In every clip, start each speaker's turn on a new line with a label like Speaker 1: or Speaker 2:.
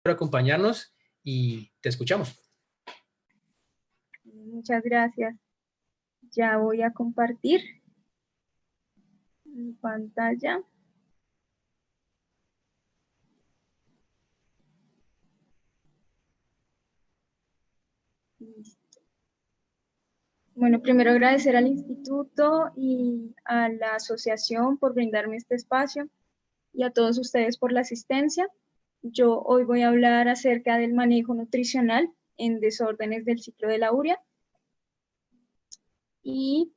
Speaker 1: por acompañarnos y te escuchamos.
Speaker 2: Muchas gracias. Ya voy a compartir mi pantalla. Listo. Bueno, primero agradecer al instituto y a la asociación por brindarme este espacio y a todos ustedes por la asistencia. Yo hoy voy a hablar acerca del manejo nutricional en desórdenes del ciclo de la urea y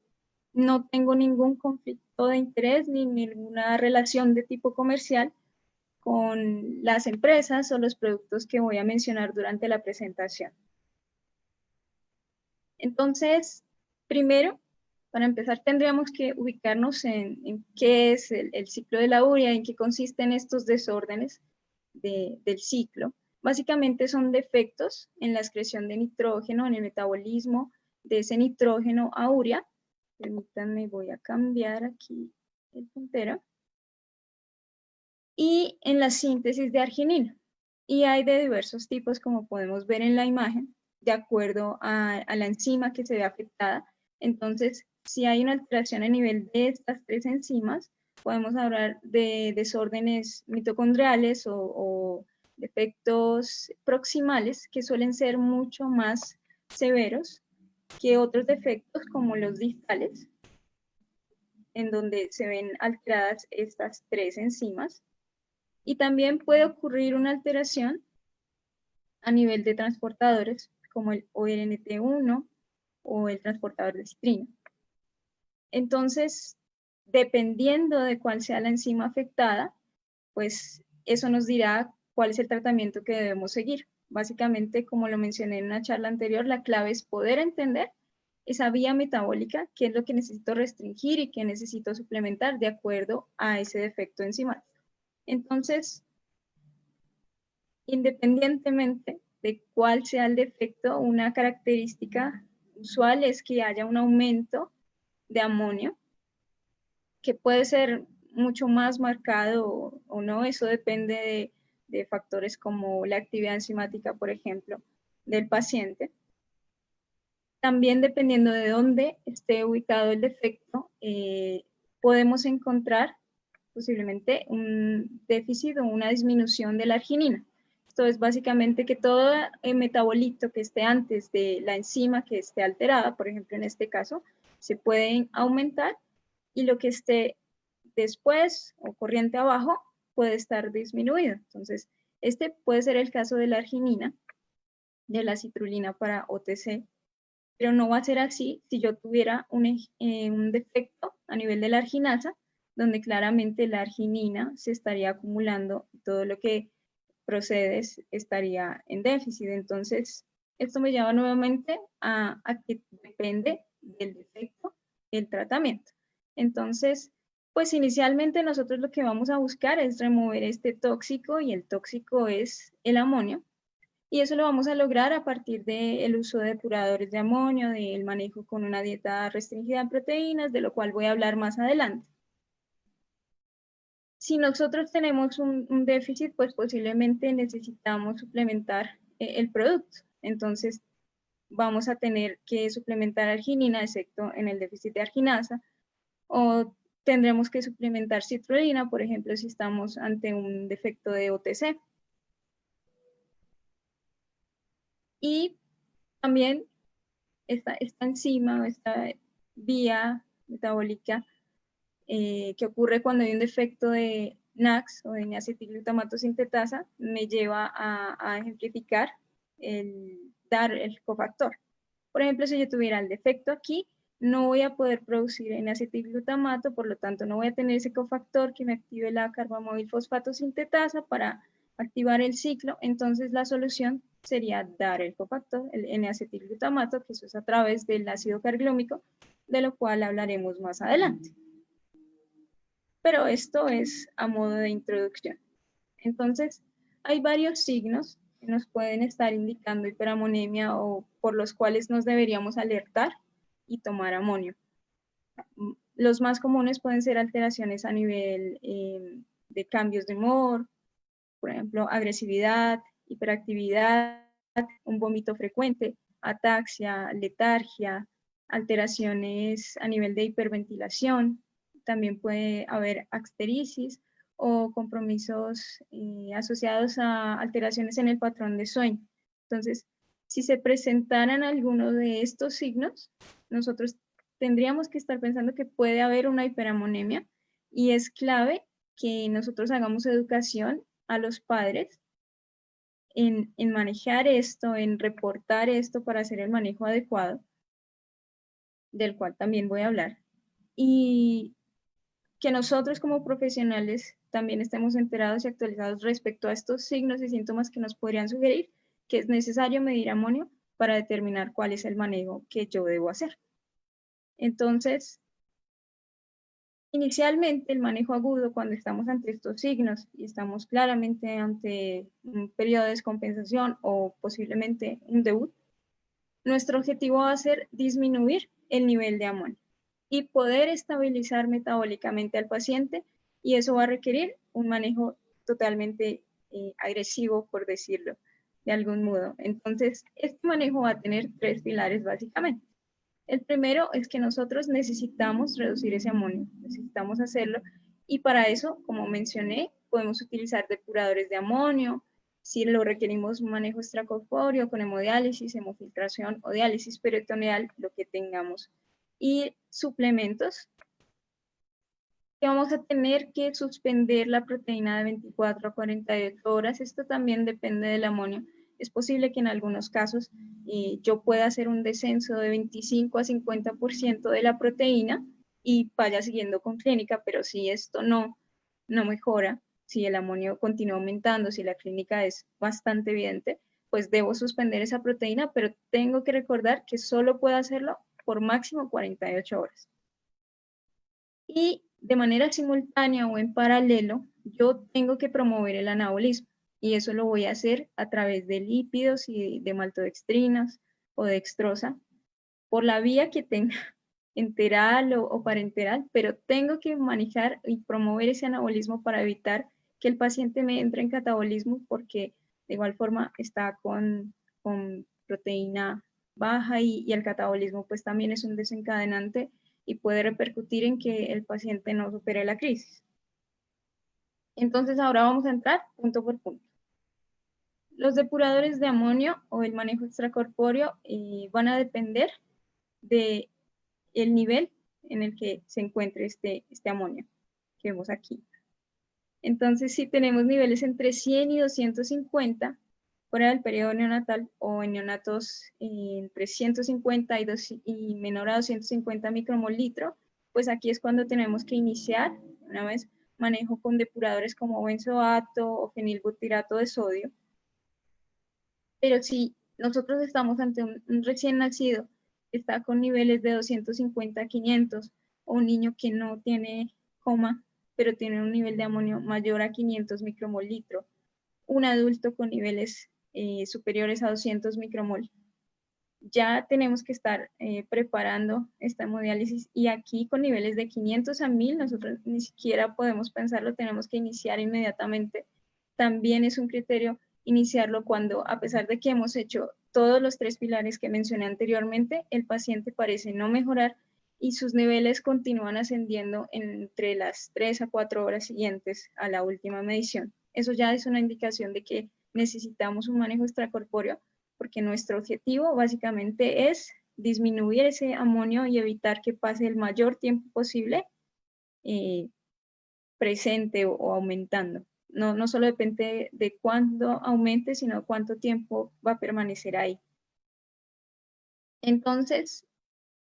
Speaker 2: no tengo ningún conflicto de interés ni ninguna relación de tipo comercial con las empresas o los productos que voy a mencionar durante la presentación. Entonces, primero, para empezar, tendríamos que ubicarnos en qué es el ciclo de la urea, en qué consisten estos desórdenes del ciclo. Básicamente son defectos en la excreción de nitrógeno, en el metabolismo de ese nitrógeno a urea. Permítanme, voy a cambiar aquí el puntero. Y en la síntesis de arginina. Y hay de diversos tipos, como podemos ver en la imagen, de acuerdo a la enzima que se ve afectada. Entonces, si hay una alteración a nivel de estas tres enzimas, podemos hablar de desórdenes mitocondriales o defectos proximales que suelen ser mucho más severos que otros defectos como los distales, en donde se ven alteradas estas tres enzimas. Y también puede ocurrir una alteración a nivel de transportadores, como el ORNT1 o el transportador de citrina. Entonces, dependiendo de cuál sea la enzima afectada, pues eso nos dirá cuál es el tratamiento que debemos seguir. Básicamente, como lo mencioné en una charla anterior, la clave es poder entender esa vía metabólica, qué es lo que necesito restringir y qué necesito suplementar de acuerdo a ese defecto enzimático. Entonces, independientemente de cuál sea el defecto, una característica usual es que haya un aumento de amonio, que puede ser mucho más marcado o no, eso depende de factores como la actividad enzimática, por ejemplo, del paciente. También dependiendo de dónde esté ubicado el defecto, podemos encontrar posiblemente un déficit o una disminución de la arginina. Esto es básicamente que todo el metabolito que esté antes de la enzima que esté alterada, por ejemplo en este caso, se puede aumentar y lo que esté después o corriente abajo puede estar disminuido. Entonces, este puede ser el caso de la arginina, de la citrulina para OTC, pero no va a ser así si yo tuviera un defecto a nivel de la arginasa, donde claramente la arginina se estaría acumulando y todo lo que procede estaría en déficit. Entonces, esto me lleva nuevamente a que depende del defecto el tratamiento. Entonces, pues inicialmente nosotros lo que vamos a buscar es remover este tóxico y el tóxico es el amonio. Y eso lo vamos a lograr a partir del uso de depuradores de amonio, del manejo con una dieta restringida en proteínas, de lo cual voy a hablar más adelante. Si nosotros tenemos un déficit, pues posiblemente necesitamos suplementar el producto. Entonces, vamos a tener que suplementar arginina, excepto en el déficit de arginasa, o tendremos que suplementar citrulina, por ejemplo, si estamos ante un defecto de OTC. Y también esta enzima, esta vía metabólica que ocurre cuando hay un defecto de NACS o de N-acetilglutamato sintetasa, me lleva a ejemplificar dar el cofactor. Por ejemplo, si yo tuviera el defecto aquí, no voy a poder producir N-acetilglutamato, por lo tanto no voy a tener ese cofactor que me active la carbamóvil fosfato sintetasa para activar el ciclo. Entonces la solución sería dar el cofactor, el N-acetilglutamato, que eso es a través del ácido carglúmico, de lo cual hablaremos más adelante. Pero esto es a modo de introducción. Entonces, hay varios signos que nos pueden estar indicando hiperamonemia o por los cuales nos deberíamos alertar y tomar amonio. Los más comunes pueden ser alteraciones a nivel de cambios de humor, por ejemplo, agresividad, hiperactividad, un vómito frecuente, ataxia, letargia, alteraciones a nivel de hiperventilación, también puede haber asterisis o compromisos asociados a alteraciones en el patrón de sueño. Entonces, si se presentaran algunos de estos signos, nosotros tendríamos que estar pensando que puede haber una hiperamonemia y es clave que nosotros hagamos educación a los padres en manejar esto, en reportar esto para hacer el manejo adecuado, del cual también voy a hablar, y que nosotros como profesionales también estemos enterados y actualizados respecto a estos signos y síntomas que nos podrían sugerir que es necesario medir amonio para determinar cuál es el manejo que yo debo hacer. Entonces, inicialmente el manejo agudo, cuando estamos ante estos signos y estamos claramente ante un periodo de descompensación o posiblemente un debut, nuestro objetivo va a ser disminuir el nivel de amonio y poder estabilizar metabólicamente al paciente, y eso va a requerir un manejo totalmente agresivo, por decirlo de algún modo. Entonces, este manejo va a tener 3 pilares básicamente. El primero es que nosotros necesitamos reducir ese amonio, necesitamos hacerlo, y para eso, como mencioné, podemos utilizar depuradores de amonio, si lo requerimos un manejo extracorpóreo con hemodiálisis, hemofiltración o diálisis peritoneal, lo que tengamos, y suplementos, que vamos a tener que suspender la proteína de 24 a 48 horas. Esto también depende del amonio. Es posible que en algunos casos yo pueda hacer un descenso de 25 a 50% de la proteína y vaya siguiendo con clínica, pero si esto no mejora, si el amonio continúa aumentando, si la clínica es bastante evidente, pues debo suspender esa proteína, pero tengo que recordar que solo puedo hacerlo por máximo 48 horas. Y de manera simultánea o en paralelo, yo tengo que promover el anabolismo, y eso lo voy a hacer a través de lípidos y de maltodextrinas o dextrosa, por la vía que tenga, enteral o parenteral, pero tengo que manejar y promover ese anabolismo para evitar que el paciente me entre en catabolismo, porque de igual forma está con proteína baja, y el catabolismo pues también es un desencadenante y puede repercutir en que el paciente no supere la crisis. Entonces ahora vamos a entrar punto por punto. Los depuradores de amonio o el manejo extracorpóreo van a depender del nivel en el que se encuentre este amonio que vemos aquí. Entonces, si tenemos niveles entre 100 y 250 fuera del periodo neonatal, o en neonatos entre 150 y menor a 250 micromol litro, pues aquí es cuando tenemos que iniciar, una vez, manejo con depuradores como benzoato o fenilbutirato de sodio. Pero si nosotros estamos ante un recién nacido que está con niveles de 250 a 500, o un niño que no tiene coma, pero tiene un nivel de amonio mayor a 500 micromol litro, un adulto con niveles superiores a 200 micromol, ya tenemos que estar preparando esta hemodiálisis, y aquí con niveles de 500 a 1000 nosotros ni siquiera podemos pensarlo, tenemos que iniciar inmediatamente. También es un criterio iniciarlo cuando, a pesar de que hemos hecho todos los 3 pilares que mencioné anteriormente, el paciente parece no mejorar y sus niveles continúan ascendiendo entre las 3 a 4 horas siguientes a la última medición. Eso ya es una indicación de que necesitamos un manejo extracorpóreo, porque nuestro objetivo básicamente es disminuir ese amonio y evitar que pase el mayor tiempo posible presente o aumentando. No solo depende de cuándo aumente, sino cuánto tiempo va a permanecer ahí. Entonces,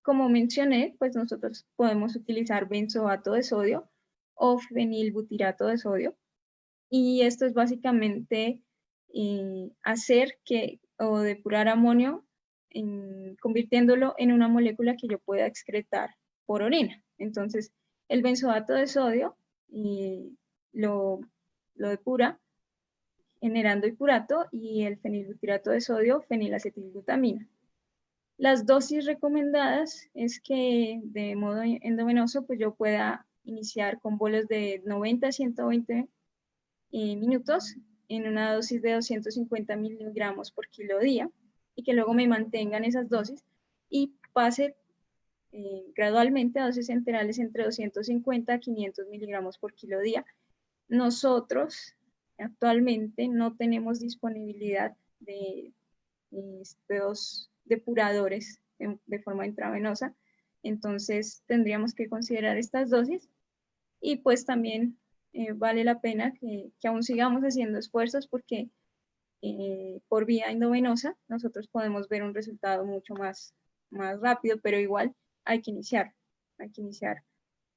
Speaker 2: como mencioné, pues nosotros podemos utilizar benzoato de sodio o fenilbutirato de sodio, y esto es básicamente hacer que, o depurar amonio, convirtiéndolo en una molécula que yo pueda excretar por orina. Entonces, el benzoato de sodio lo depura generando hipurato, y el fenilbutirato de sodio, fenilacetilglutamina. Las dosis recomendadas es que de modo endovenoso pues yo pueda iniciar con bolos de 90 a 120 minutos en una dosis de 250 miligramos por kilo día y que luego me mantengan esas dosis y pase gradualmente a dosis enterales entre 250 a 500 miligramos por kilo día. Nosotros actualmente no tenemos disponibilidad de estos depuradores de forma intravenosa, entonces tendríamos que considerar estas dosis y pues también vale la pena que aún sigamos haciendo esfuerzos porque por vía endovenosa nosotros podemos ver un resultado mucho más rápido, pero igual hay que iniciar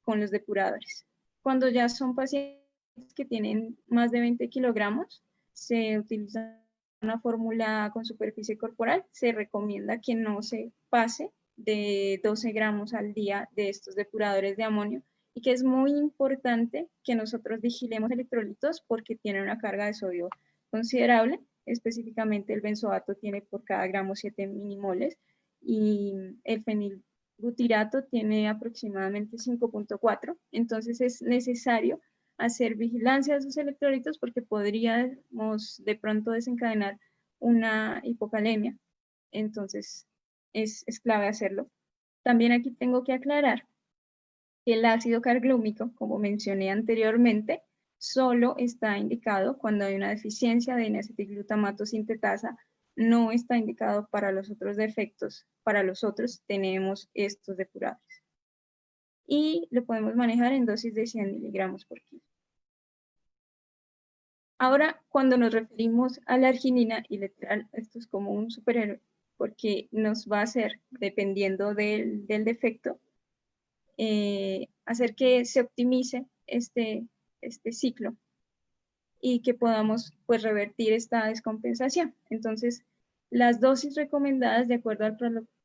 Speaker 2: con los depuradores. Cuando ya son pacientes que tienen más de 20 kilogramos, se utiliza una fórmula con superficie corporal, se recomienda que no se pase de 12 gramos al día de estos depuradores de amonio y que es muy importante que nosotros vigilemos electrolitos porque tienen una carga de sodio considerable, específicamente el benzoato tiene por cada gramo 7 minimoles y el fenilbutirato tiene aproximadamente 5.4, entonces es necesario hacer vigilancia de sus electrolitos porque podríamos de pronto desencadenar una hipocalemia, entonces es clave hacerlo. También aquí tengo que aclarar que el ácido carglúmico, como mencioné anteriormente, solo está indicado cuando hay una deficiencia de N-acetilglutamato sintetasa, no está indicado para los otros defectos, para los otros tenemos estos depuradores. Y lo podemos manejar en dosis de 100 miligramos por kilo. Ahora, cuando nos referimos a la arginina, y literal, esto es como un superhéroe, porque nos va a hacer, dependiendo del defecto, hacer que se optimice este ciclo y que podamos pues revertir esta descompensación. Entonces, las dosis recomendadas de acuerdo al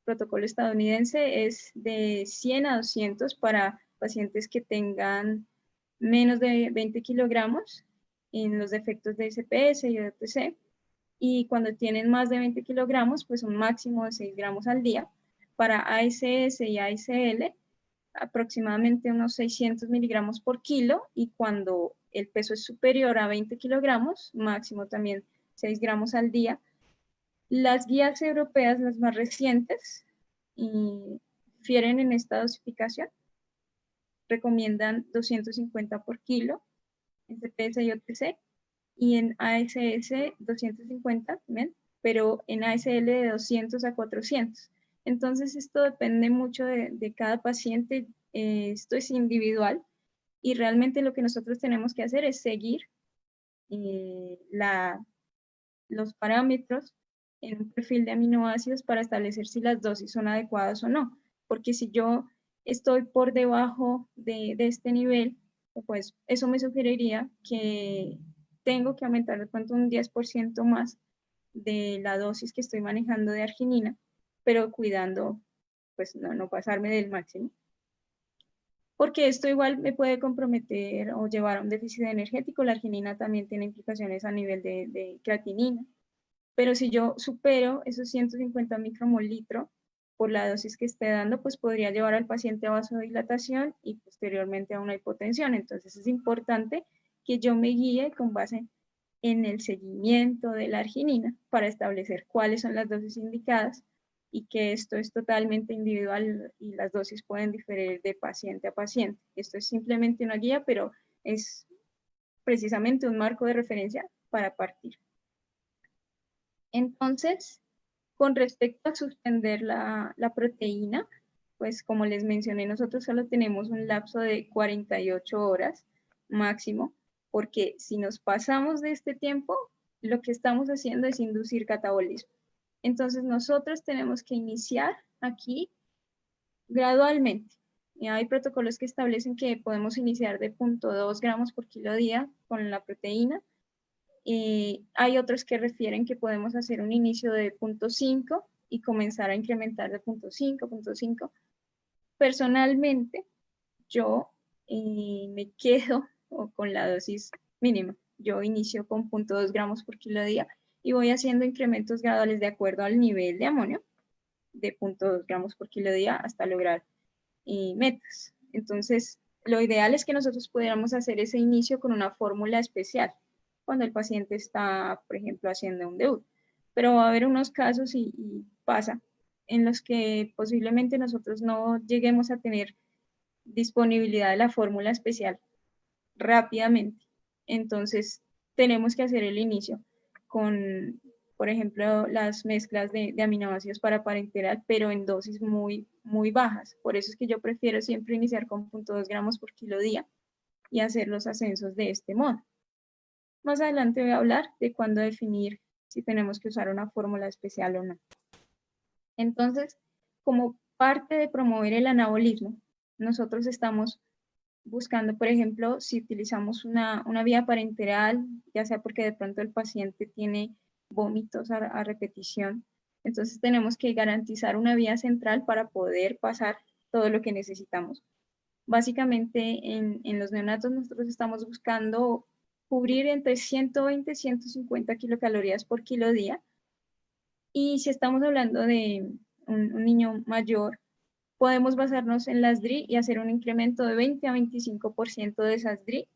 Speaker 2: protocolo estadounidense es de 100 a 200 para pacientes que tengan menos de 20 kilogramos en los defectos de SPS y OTC, y cuando tienen más de 20 kilogramos, pues un máximo de 6 gramos al día. Para ASS y ASL, aproximadamente unos 600 miligramos por kilo, y cuando el peso es superior a 20 kilogramos, máximo también 6 gramos al día. Las guías europeas, las más recientes, difieren en esta dosificación. Recomiendan 250 por kilo en CPS y OTC, y en ASS 250 también, pero en ASL de 200 a 400. Entonces esto depende mucho de cada paciente, esto es individual y realmente lo que nosotros tenemos que hacer es seguir los parámetros en un perfil de aminoácidos para establecer si las dosis son adecuadas o no, porque si yo estoy por debajo de este nivel, pues eso me sugeriría que tengo que aumentar de pronto un 10% más de la dosis que estoy manejando de arginina, pero cuidando pues no pasarme del máximo, porque esto igual me puede comprometer o llevar a un déficit energético. La arginina también tiene implicaciones a nivel de creatinina, pero si yo supero esos 150 micromol litro por la dosis que esté dando, pues podría llevar al paciente a vasodilatación y posteriormente a una hipotensión. Entonces es importante que yo me guíe con base en el seguimiento de la arginina para establecer cuáles son las dosis indicadas y que esto es totalmente individual y las dosis pueden diferir de paciente a paciente. Esto es simplemente una guía, pero es precisamente un marco de referencia para partir. Entonces, con respecto a suspender la proteína, pues como les mencioné, nosotros solo tenemos un lapso de 48 horas máximo, porque si nos pasamos de este tiempo, lo que estamos haciendo es inducir catabolismo. Entonces nosotros tenemos que iniciar aquí gradualmente. Y hay protocolos que establecen que podemos iniciar de 0.2 gramos por kilo día con la proteína. Hay otros que refieren que podemos hacer un inicio de 0.5 y comenzar a incrementar de 0.5, 0.5. Personalmente, yo me quedo con la dosis mínima. Yo inicio con 0.2 gramos por kilo día y voy haciendo incrementos graduales de acuerdo al nivel de amonio de 0.2 gramos por kilo día hasta lograr metas. Entonces, lo ideal es que nosotros pudiéramos hacer ese inicio con una fórmula especial. cuando el paciente está, por ejemplo, haciendo un debut. Pero va a haber unos casos y pasa en los que posiblemente nosotros no lleguemos a tener disponibilidad de la fórmula especial rápidamente. Entonces, tenemos que hacer el inicio con, por ejemplo, las mezclas de aminoácidos para parenteral, pero en dosis muy, muy bajas. Por eso es que yo prefiero siempre iniciar con 0.2 gramos por kilo día y hacer los ascensos de este modo. Más adelante voy a hablar de cuándo definir si tenemos que usar una fórmula especial o no. Entonces, como parte de promover el anabolismo, nosotros estamos buscando, por ejemplo, si utilizamos una vía parenteral, ya sea porque de pronto el paciente tiene vómitos a repetición, entonces tenemos que garantizar una vía central para poder pasar todo lo que necesitamos. Básicamente en los neonatos nosotros estamos buscando cubrir entre 120 y 150 kilocalorías por kilo día, y si estamos hablando de un niño mayor, podemos basarnos en las DRI y hacer un incremento de 20 a 25% de esas DRI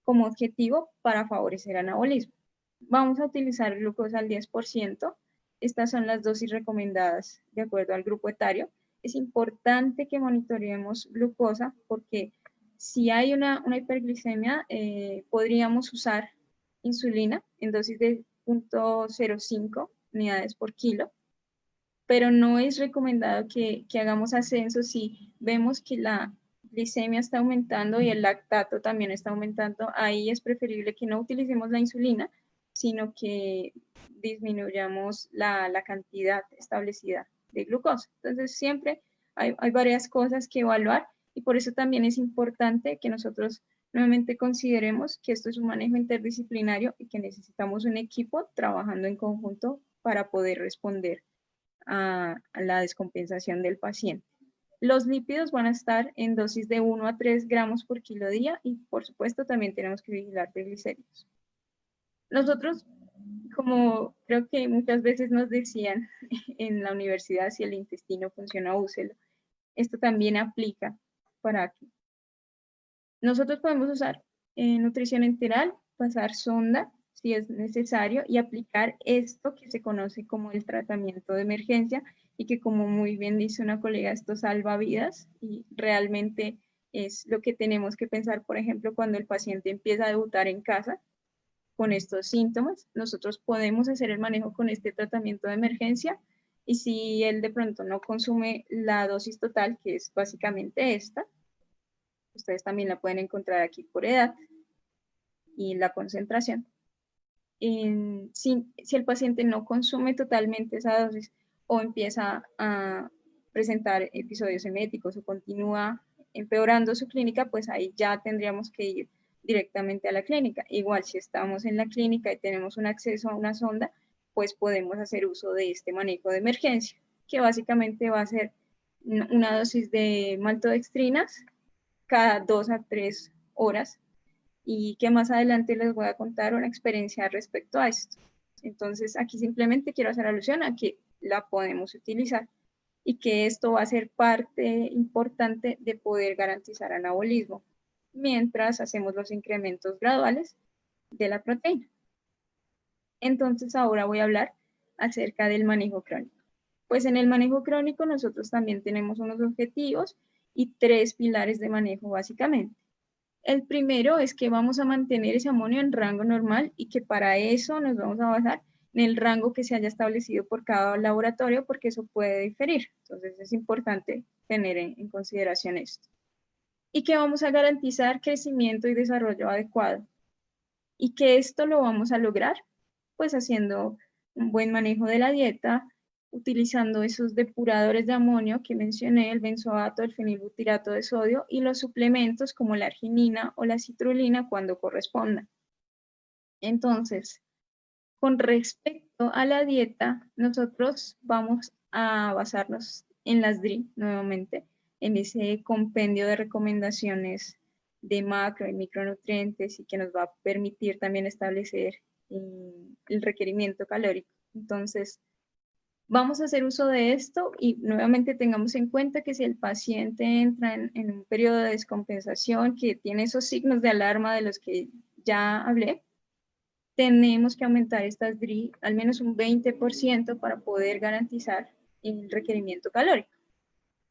Speaker 2: como objetivo para favorecer anabolismo. Vamos a utilizar glucosa al 10%. Estas son las dosis recomendadas de acuerdo al grupo etario. Es importante que monitoreemos glucosa porque si hay una hiperglicemia, podríamos usar insulina en dosis de 0.05 unidades por kilo, pero no es recomendado que hagamos ascensos si vemos que la glicemia está aumentando y el lactato también está aumentando. Ahí es preferible que no utilicemos la insulina, sino que disminuyamos la cantidad establecida de glucosa. Entonces siempre hay varias cosas que evaluar y por eso también es importante que nosotros nuevamente consideremos que esto es un manejo interdisciplinario y que necesitamos un equipo trabajando en conjunto para poder responder a la descompensación del paciente. Los lípidos van a estar en dosis de 1 a 3 gramos por kilo día y por supuesto también tenemos que vigilar triglicéridos. Nosotros, como creo que muchas veces nos decían en la universidad, si el intestino funciona, úselo. Esto también aplica para aquí. Nosotros podemos usar nutrición enteral, pasar sonda si es necesario y aplicar esto que se conoce como el tratamiento de emergencia y que, como muy bien dice una colega, esto salva vidas y realmente es lo que tenemos que pensar, por ejemplo, cuando el paciente empieza a debutar en casa con estos síntomas. Nosotros podemos hacer el manejo con este tratamiento de emergencia y si él de pronto no consume la dosis total, que es básicamente esta, ustedes también la pueden encontrar aquí por edad y la concentración. Si el paciente no consume totalmente esa dosis o empieza a presentar episodios eméticos o continúa empeorando su clínica, pues ahí ya tendríamos que ir directamente a la clínica. Igual si estamos en la clínica y tenemos un acceso a una sonda, pues podemos hacer uso de este manejo de emergencia, que básicamente va a ser una dosis de maltodextrinas cada 2 a 3 horas y que más adelante les voy a contar una experiencia respecto a esto. Entonces aquí simplemente quiero hacer alusión a que la podemos utilizar y que esto va a ser parte importante de poder garantizar anabolismo mientras hacemos los incrementos graduales de la proteína. Entonces ahora voy a hablar acerca del manejo crónico. Pues en el manejo crónico nosotros también tenemos unos objetivos y 3 pilares de manejo básicamente. El primero es que vamos a mantener ese amonio en rango normal y que para eso nos vamos a basar en el rango que se haya establecido por cada laboratorio porque eso puede diferir. Entonces es importante tener en consideración esto. Y que vamos a garantizar crecimiento y desarrollo adecuado. Y que esto lo vamos a lograr pues haciendo un buen manejo de la dieta, utilizando esos depuradores de amonio que mencioné, el benzoato, el fenilbutirato de sodio y los suplementos como la arginina o la citrulina cuando correspondan. Entonces, con respecto a la dieta, nosotros vamos a basarnos en las DRI nuevamente, en ese compendio de recomendaciones de macro y micronutrientes y que nos va a permitir también establecer el requerimiento calórico. Entonces, vamos a hacer uso de esto y nuevamente tengamos en cuenta que si el paciente entra en un periodo de descompensación que tiene esos signos de alarma de los que ya hablé, tenemos que aumentar estas DRI al menos un 20% para poder garantizar el requerimiento calórico.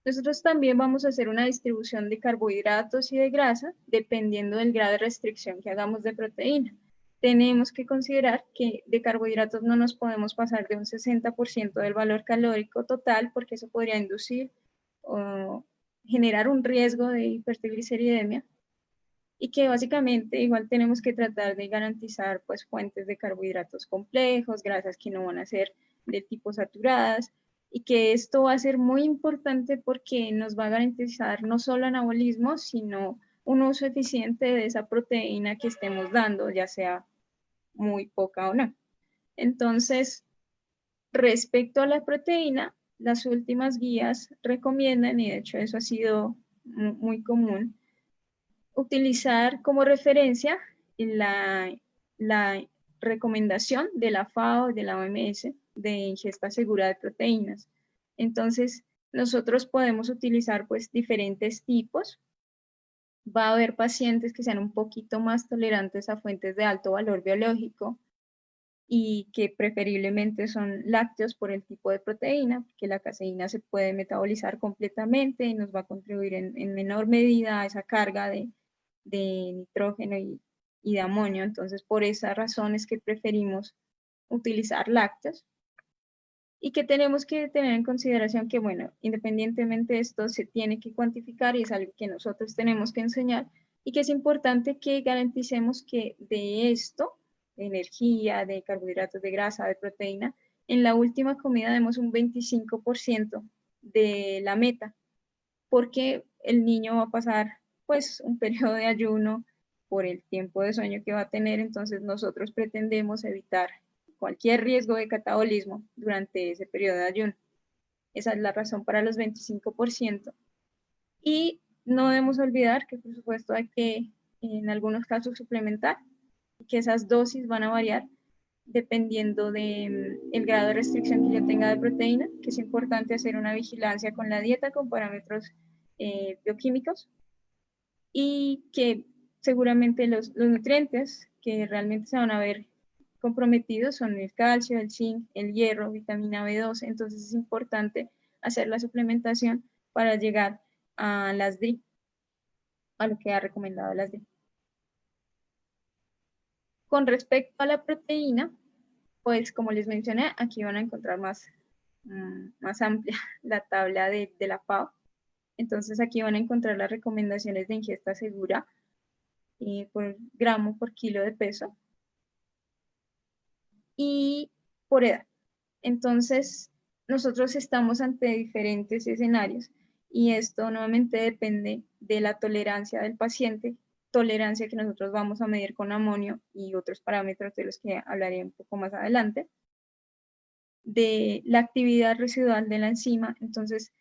Speaker 2: Nosotros también vamos a hacer una distribución de carbohidratos y de grasa dependiendo del grado de restricción que hagamos de proteína. Tenemos que considerar que de carbohidratos no nos podemos pasar de un 60% del valor calórico total porque eso podría inducir o generar un riesgo de hipertrigliceridemia y que básicamente igual tenemos que tratar de garantizar pues fuentes de carbohidratos complejos, grasas que no van a ser de tipo saturadas, y que esto va a ser muy importante porque nos va a garantizar no solo anabolismo, sino un uso eficiente de esa proteína que estemos dando, ya sea muy poca o no. Entonces, respecto a la proteína, las últimas guías recomiendan, y de hecho eso ha sido muy común, utilizar como referencia la recomendación de la FAO, de la OMS, de ingesta segura de proteínas. Entonces, nosotros podemos utilizar pues diferentes tipos. Va a haber pacientes que sean un poquito más tolerantes a fuentes de alto valor biológico y que preferiblemente son lácteos por el tipo de proteína, porque la caseína se puede metabolizar completamente y nos va a contribuir en menor medida a esa carga de nitrógeno y de amonio. Entonces, por esa razón es que preferimos utilizar lácteos y que tenemos que tener en consideración que, bueno, independientemente de esto, se tiene que cuantificar y es algo que nosotros tenemos que enseñar y que es importante que garanticemos que de esto, de energía, de carbohidratos, de grasa, de proteína, en la última comida demos un 25% de la meta, porque el niño va a pasar pues un periodo de ayuno por el tiempo de sueño que va a tener, entonces nosotros pretendemos evitar cualquier riesgo de catabolismo durante ese periodo de ayuno. Esa es la razón para los 25%. Y no debemos olvidar que por supuesto hay que en algunos casos suplementar y que esas dosis van a variar dependiendo del grado de restricción que yo tenga de proteína, que es importante hacer una vigilancia con la dieta con parámetros bioquímicos y que seguramente los nutrientes que realmente se van a ver comprometidos son el calcio, el zinc, el hierro, vitamina B12, entonces es importante hacer la suplementación para llegar a las DRI, a lo que ha recomendado las DRI. Con respecto a la proteína, pues como les mencioné, aquí van a encontrar más amplia la tabla de la FAO. Entonces aquí van a encontrar las recomendaciones de ingesta segura por gramo por kilo de peso y por edad. Entonces, nosotros estamos ante diferentes escenarios y esto nuevamente depende de la tolerancia del paciente, tolerancia que nosotros vamos a medir con amonio y otros parámetros de los que hablaré un poco más adelante, de la actividad residual de la enzima. Entonces,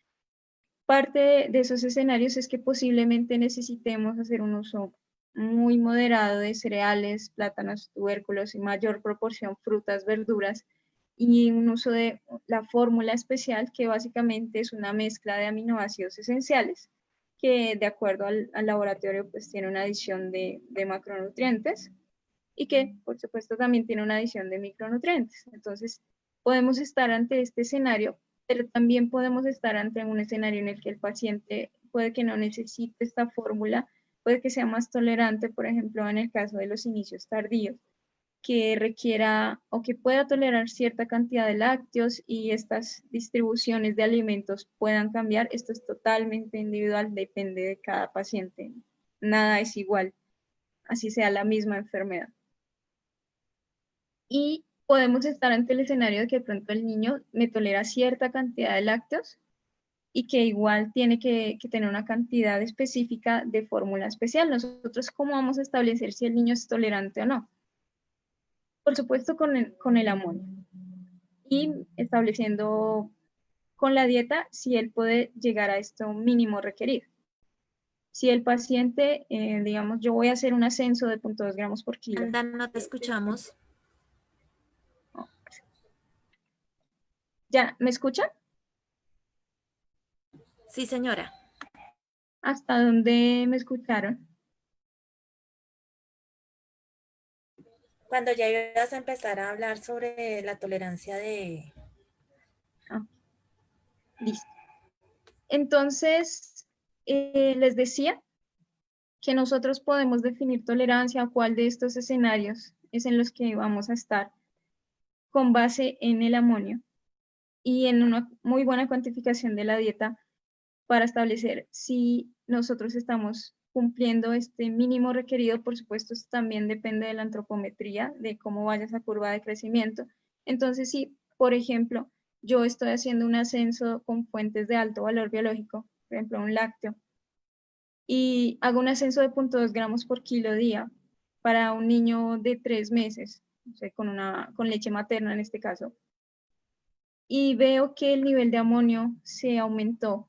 Speaker 2: parte de esos escenarios es que posiblemente necesitemos hacer un uso muy moderado de cereales, plátanos, tubérculos y mayor proporción frutas, verduras y un uso de la fórmula especial que básicamente es una mezcla de aminoácidos esenciales que de acuerdo al laboratorio pues tiene una adición de macronutrientes y que por supuesto también tiene una adición de micronutrientes. Entonces podemos estar ante este escenario, pero también podemos estar ante un escenario en el que el paciente puede que no necesite esta fórmula, puede que sea más tolerante, por ejemplo, en el caso de los inicios tardíos, que requiera o que pueda tolerar cierta cantidad de lácteos y estas distribuciones de alimentos puedan cambiar. Esto es totalmente individual, depende de cada paciente. Nada es igual, así sea la misma enfermedad. Y podemos estar ante el escenario de que de pronto el niño me tolera cierta cantidad de lácteos y que igual tiene que tener una cantidad específica de fórmula especial. Nosotros, ¿cómo vamos a establecer si el niño es tolerante o no? Por supuesto, con el amonio. Y estableciendo con la dieta si él puede llegar a esto mínimo requerido. Si el paciente, digamos, yo voy a hacer un ascenso de 0.2 gramos por kilo.
Speaker 3: Anda, no te escuchamos.
Speaker 2: ¿Ya me escuchan?
Speaker 3: Sí, señora.
Speaker 2: ¿Hasta dónde me escucharon?
Speaker 3: Cuando ya ibas a empezar a hablar sobre la tolerancia de...
Speaker 2: Ah, listo. Entonces, les decía que nosotros podemos definir tolerancia a cuál de estos escenarios es en los que vamos a estar con base en el amonio y en una muy buena cuantificación de la dieta para establecer si nosotros estamos cumpliendo este mínimo requerido. Por supuesto, esto también depende de la antropometría, de cómo vaya esa curva de crecimiento. Entonces, si, por ejemplo, yo estoy haciendo un ascenso con fuentes de alto valor biológico, por ejemplo, un lácteo, y hago un ascenso de 0,2 gramos por kilo día para un niño de 3 meses, o sea, con leche materna en este caso, y veo que el nivel de amonio se aumentó,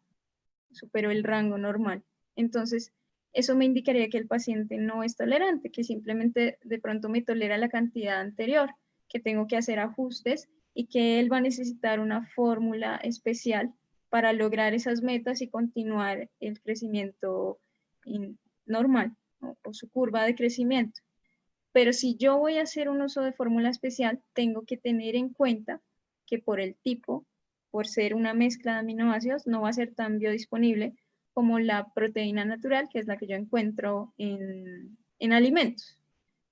Speaker 2: superó el rango normal. Entonces, eso me indicaría que el paciente no es tolerante, que simplemente de pronto me tolera la cantidad anterior, que tengo que hacer ajustes y que él va a necesitar una fórmula especial para lograr esas metas y continuar el crecimiento normal o su curva de crecimiento. Pero si yo voy a hacer un uso de fórmula especial, tengo que tener en cuenta que por el tipo, por ser una mezcla de aminoácidos, no va a ser tan biodisponible como la proteína natural, que es la que yo encuentro en alimentos.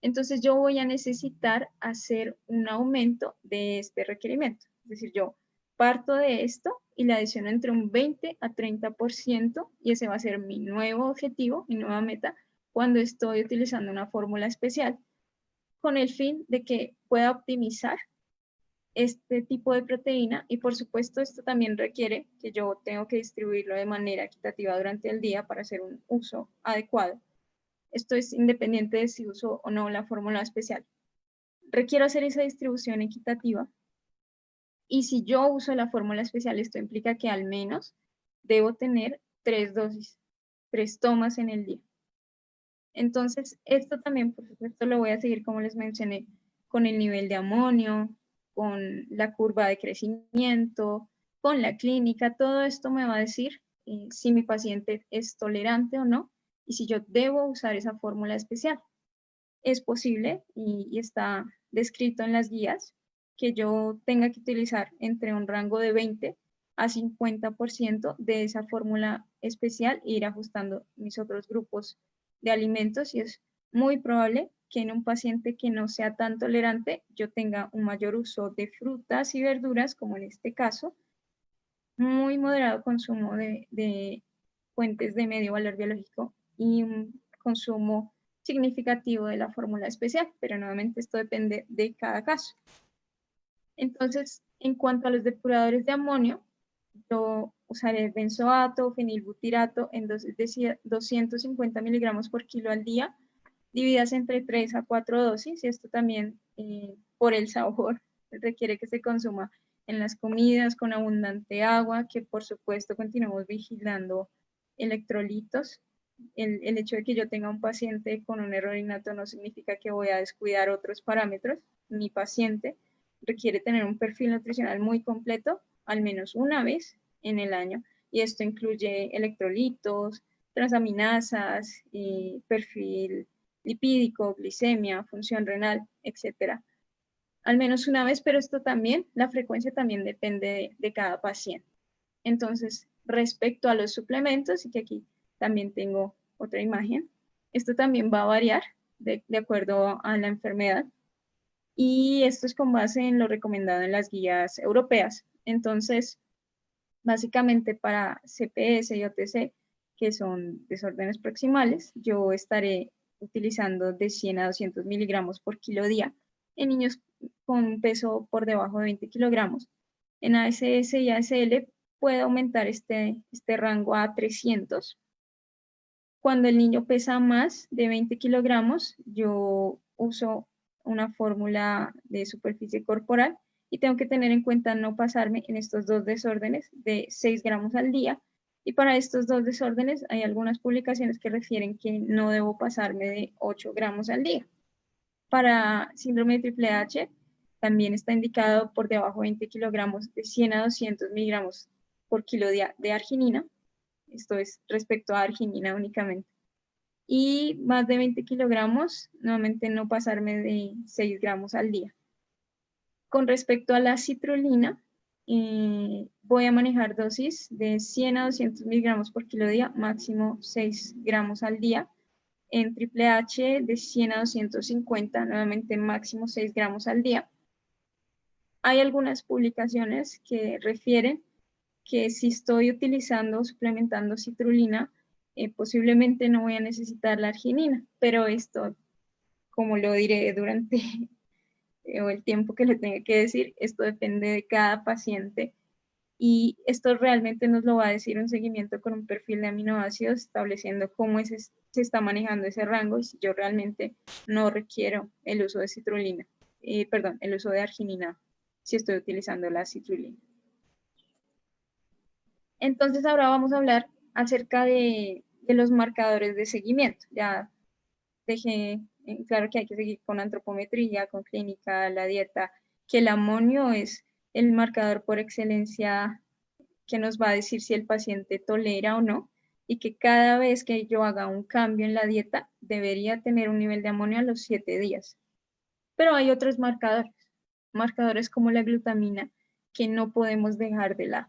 Speaker 2: Entonces yo voy a necesitar hacer un aumento de este requerimiento. Es decir, yo parto de esto y le adiciono entre un 20 a 30% y ese va a ser mi nuevo objetivo, mi nueva meta, cuando estoy utilizando una fórmula especial, con el fin de que pueda optimizar este tipo de proteína y por supuesto esto también requiere que yo tengo que distribuirlo de manera equitativa durante el día para hacer un uso adecuado. Esto es independiente de si uso o no la fórmula especial. Requiero hacer esa distribución equitativa y si yo uso la fórmula especial, esto implica que al menos debo tener 3 dosis, 3 tomas en el día. Entonces, esto también, por supuesto, lo voy a seguir, como les mencioné, con el nivel de amonio, con la curva de crecimiento, con la clínica. Todo esto me va a decir si mi paciente es tolerante o no y si yo debo usar esa fórmula especial. Es posible y está descrito en las guías que yo tenga que utilizar entre un rango de 20 a 50% de esa fórmula especial e ir ajustando mis otros grupos de alimentos y es muy probable que en un paciente que no sea tan tolerante yo tenga un mayor uso de frutas y verduras, como en este caso, muy moderado consumo de fuentes de medio valor biológico y un consumo significativo de la fórmula especial, pero nuevamente esto depende de cada caso. Entonces, en cuanto a los depuradores de amonio, yo usaré benzoato, fenilbutirato en dosis de 250 miligramos por kilo al día, divididas entre 3 a 4 dosis, y esto también por el sabor requiere que se consuma en las comidas con abundante agua, que por supuesto continuemos vigilando electrolitos. El hecho de que yo tenga un paciente con un error innato no significa que voy a descuidar otros parámetros. Mi paciente requiere tener un perfil nutricional muy completo, al menos una vez en el año, y esto incluye electrolitos, transaminasas, perfil lipídico, glicemia, función renal, etcétera. Al menos una vez, pero esto también, la frecuencia también depende de cada paciente. Entonces, respecto a los suplementos, y que aquí también tengo otra imagen, esto también va a variar de acuerdo a la enfermedad y esto es con base en lo recomendado en las guías europeas. Entonces, básicamente para CPS y OTC, que son desórdenes proximales, yo estaré utilizando de 100 a 200 miligramos por kilo día en niños con un peso por debajo de 20 kilogramos. En ASS y ASL puede aumentar este rango a 300. Cuando el niño pesa más de 20 kilogramos, yo uso una fórmula de superficie corporal y tengo que tener en cuenta no pasarme en estos dos desórdenes de 6 gramos al día. Y para estos dos desórdenes hay algunas publicaciones que refieren que no debo pasarme de 8 gramos al día. Para síndrome de triple H también está indicado por debajo de 20 kilogramos de 100 a 200 miligramos por kilo de arginina. Esto es respecto a arginina únicamente. y más de 20 kilogramos, nuevamente no pasarme de 6 gramos al día. Con respecto a la citrulina, voy a manejar dosis de 100 a 200 miligramos por kilo día, máximo 6 gramos al día. En triple H de 100 a 250, nuevamente máximo 6 gramos al día. Hay algunas publicaciones que refieren que si estoy utilizando o suplementando citrulina, posiblemente no voy a necesitar la arginina, pero esto, como lo diré durante o el tiempo que le tenga que decir, esto depende de cada paciente y esto realmente nos lo va a decir un seguimiento con un perfil de aminoácidos estableciendo cómo se está manejando ese rango y si yo realmente no requiero el uso de citrulina, el uso de arginina si estoy utilizando la citrulina. Entonces ahora vamos a hablar acerca de los marcadores de seguimiento. Ya dejé claro que hay que seguir con antropometría, con clínica, la dieta, que el amonio es el marcador por excelencia que nos va a decir si el paciente tolera o no, y que cada vez que yo haga un cambio en la dieta, debería tener un nivel de amonio a los 7 días. Pero hay otros marcadores como la glutamina, que no podemos dejar de lado.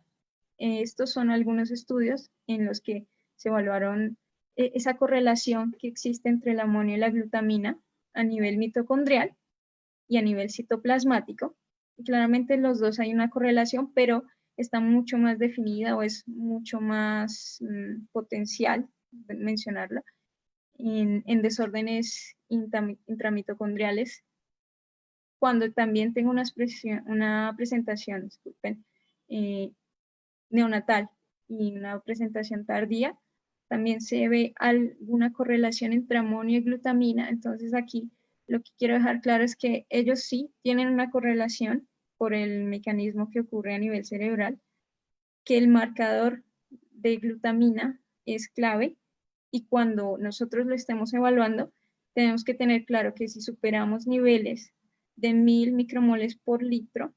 Speaker 2: Estos son algunos estudios en los que se evaluaron esa correlación que existe entre el amonio y la glutamina a nivel mitocondrial y a nivel citoplasmático. Y claramente los dos hay una correlación, pero está mucho más definida o es mucho más potencial mencionarla en desórdenes intramitocondriales, cuando también tengo una presentación, disculpen, neonatal y una presentación tardía, también se ve alguna correlación entre amonio y glutamina. Entonces aquí lo que quiero dejar claro es que ellos sí tienen una correlación por el mecanismo que ocurre a nivel cerebral, que el marcador de glutamina es clave y cuando nosotros lo estemos evaluando, tenemos que tener claro que si superamos niveles de 1000 micromoles por litro,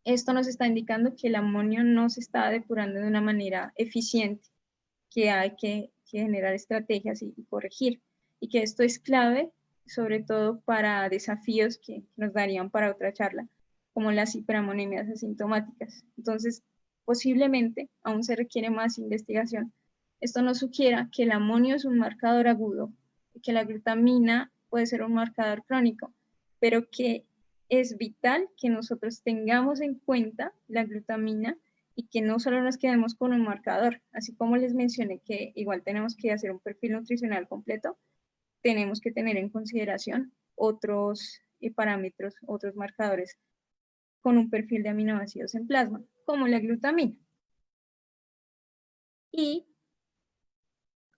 Speaker 2: esto nos está indicando que el amonio no se está depurando de una manera eficiente, que hay que generar estrategias y corregir, y que esto es clave, sobre todo para desafíos que nos darían para otra charla, como las hiperamoniemias asintomáticas. Entonces, posiblemente aún se requiere más investigación. Esto nos sugiere que el amonio es un marcador agudo y que la glutamina puede ser un marcador crónico, pero que es vital que nosotros tengamos en cuenta la glutamina y que no solo nos quedemos con un marcador, así como les mencioné que igual tenemos que hacer un perfil nutricional completo, tenemos que tener en consideración otros parámetros, otros marcadores con un perfil de aminoácidos en plasma, como la glutamina. Y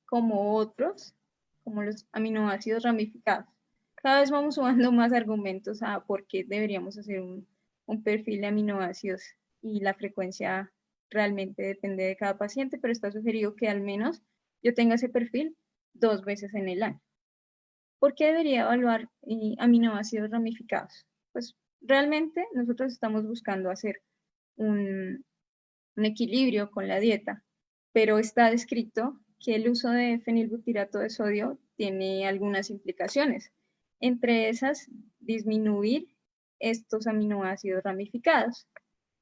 Speaker 2: como otros, como los aminoácidos ramificados. Cada vez vamos sumando más argumentos a por qué deberíamos hacer un perfil de aminoácidos y la frecuencia realmente depende de cada paciente, pero está sugerido que al menos yo tenga ese perfil 2 veces en el año. ¿Por qué debería evaluar aminoácidos ramificados? Pues realmente nosotros estamos buscando hacer un equilibrio con la dieta, pero está descrito que el uso de fenilbutirato de sodio tiene algunas implicaciones. Entre esas, disminuir estos aminoácidos ramificados,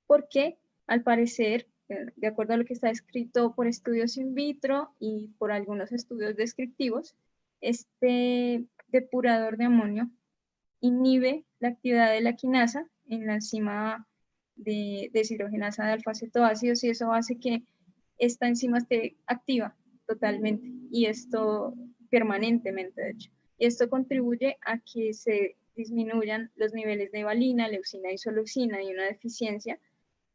Speaker 2: porque al parecer, de acuerdo a lo que está escrito por estudios in vitro y por algunos estudios descriptivos, este depurador de amonio inhibe la actividad de la quinasa en la enzima de deshidrogenasa de alfa-cetoácidos y eso hace que esta enzima esté activa totalmente y esto permanentemente, de hecho. Y esto contribuye a que se disminuyan los niveles de valina, leucina, isoleucina y una deficiencia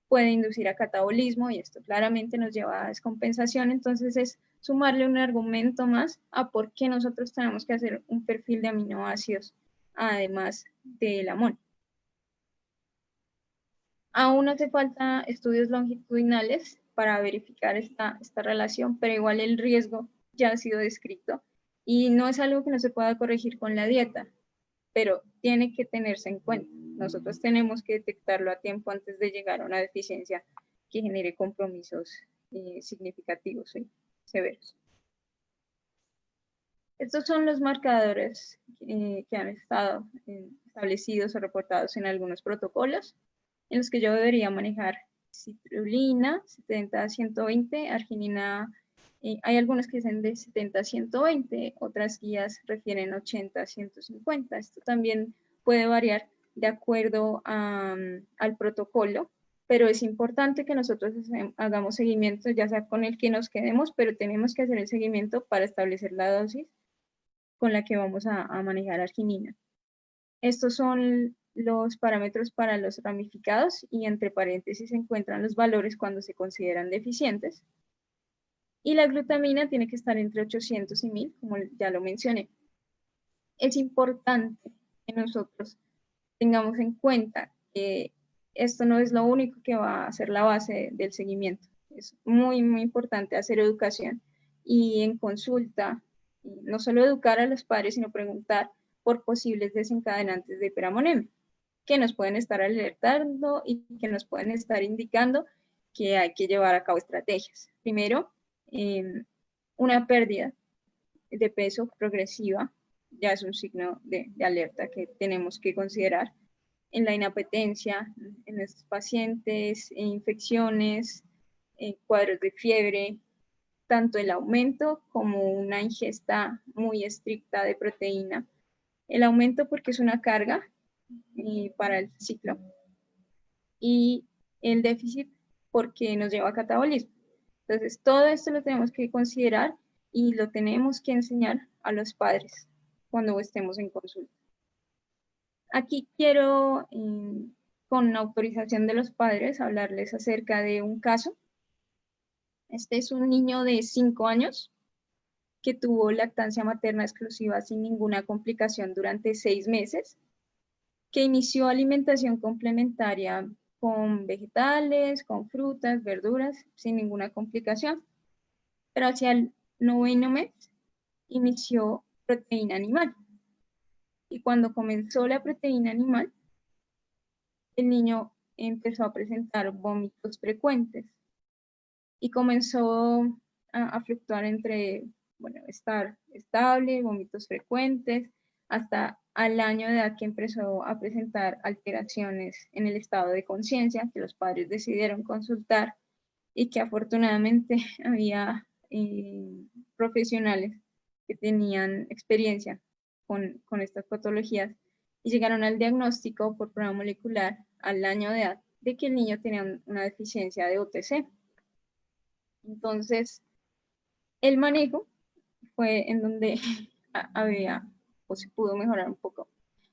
Speaker 2: puede inducir a catabolismo y esto claramente nos lleva a descompensación. Entonces es sumarle un argumento más a por qué nosotros tenemos que hacer un perfil de aminoácidos además del amonio. Aún hace falta estudios longitudinales para verificar esta relación, pero igual el riesgo ya ha sido descrito y no es algo que no se pueda corregir con la dieta, pero tiene que tenerse en cuenta. Nosotros tenemos que detectarlo a tiempo antes de llegar a una deficiencia que genere compromisos significativos y severos. Estos son los marcadores que han estado establecidos o reportados en algunos protocolos en los que yo debería manejar citrulina 70 a 120, arginina, hay algunos que dicen de 70 a 120, otras guías refieren 80 a 150. Esto también puede variar de acuerdo al protocolo, pero es importante que nosotros hagamos seguimiento, ya sea con el que nos quedemos, pero tenemos que hacer el seguimiento para establecer la dosis con la que vamos a manejar arginina. Estos son los parámetros para los ramificados y entre paréntesis se encuentran los valores cuando se consideran deficientes. Y la glutamina tiene que estar entre 800 y 1000, como ya lo mencioné. Es importante que nosotros tengamos en cuenta que esto no es lo único que va a ser la base del seguimiento. Es muy, muy importante hacer educación y en consulta, no solo educar a los padres, sino preguntar por posibles desencadenantes de hiperamonemia, que nos pueden estar alertando y que nos pueden estar indicando que hay que llevar a cabo estrategias. Primero, una pérdida de peso progresiva ya es un signo de alerta que tenemos que considerar. En la inapetencia, en estos pacientes, en infecciones, en cuadros de fiebre, tanto el aumento como una ingesta muy estricta de proteína. El aumento porque es una carga para el ciclo y el déficit porque nos lleva a catabolismo. Entonces, todo esto lo tenemos que considerar y lo tenemos que enseñar a los padres cuando estemos en consulta. Aquí quiero, con autorización de los padres, hablarles acerca de un caso. Este es un niño de 5 años que tuvo lactancia materna exclusiva sin ninguna complicación durante 6 meses, que inició alimentación complementaria con vegetales, con frutas, verduras, sin ninguna complicación. Pero hacia el 9º mes inició proteína animal. Y cuando comenzó la proteína animal, el niño empezó a presentar vómitos frecuentes y comenzó a fluctuar entre, bueno, estar estable, vómitos frecuentes, hasta al año de edad que empezó a presentar alteraciones en el estado de conciencia, que los padres decidieron consultar y que afortunadamente había profesionales que tenían experiencia con estas patologías y llegaron al diagnóstico por prueba molecular al año de edad de que el niño tenía una deficiencia de OTC. Entonces, el manejo fue en donde había o se pudo mejorar un poco.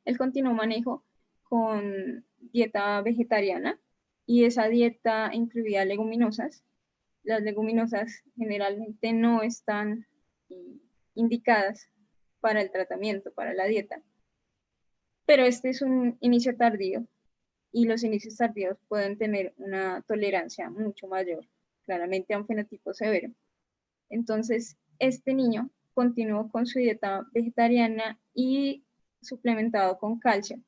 Speaker 2: El continuo manejo con dieta vegetariana y esa dieta incluía leguminosas. Las leguminosas generalmente no están indicadas para el tratamiento, para la dieta, pero este es un inicio tardío y los inicios tardíos pueden tener una tolerancia mucho mayor, claramente a un fenotipo severo. Entonces, este niño continuó con su dieta vegetariana y suplementado con calcio.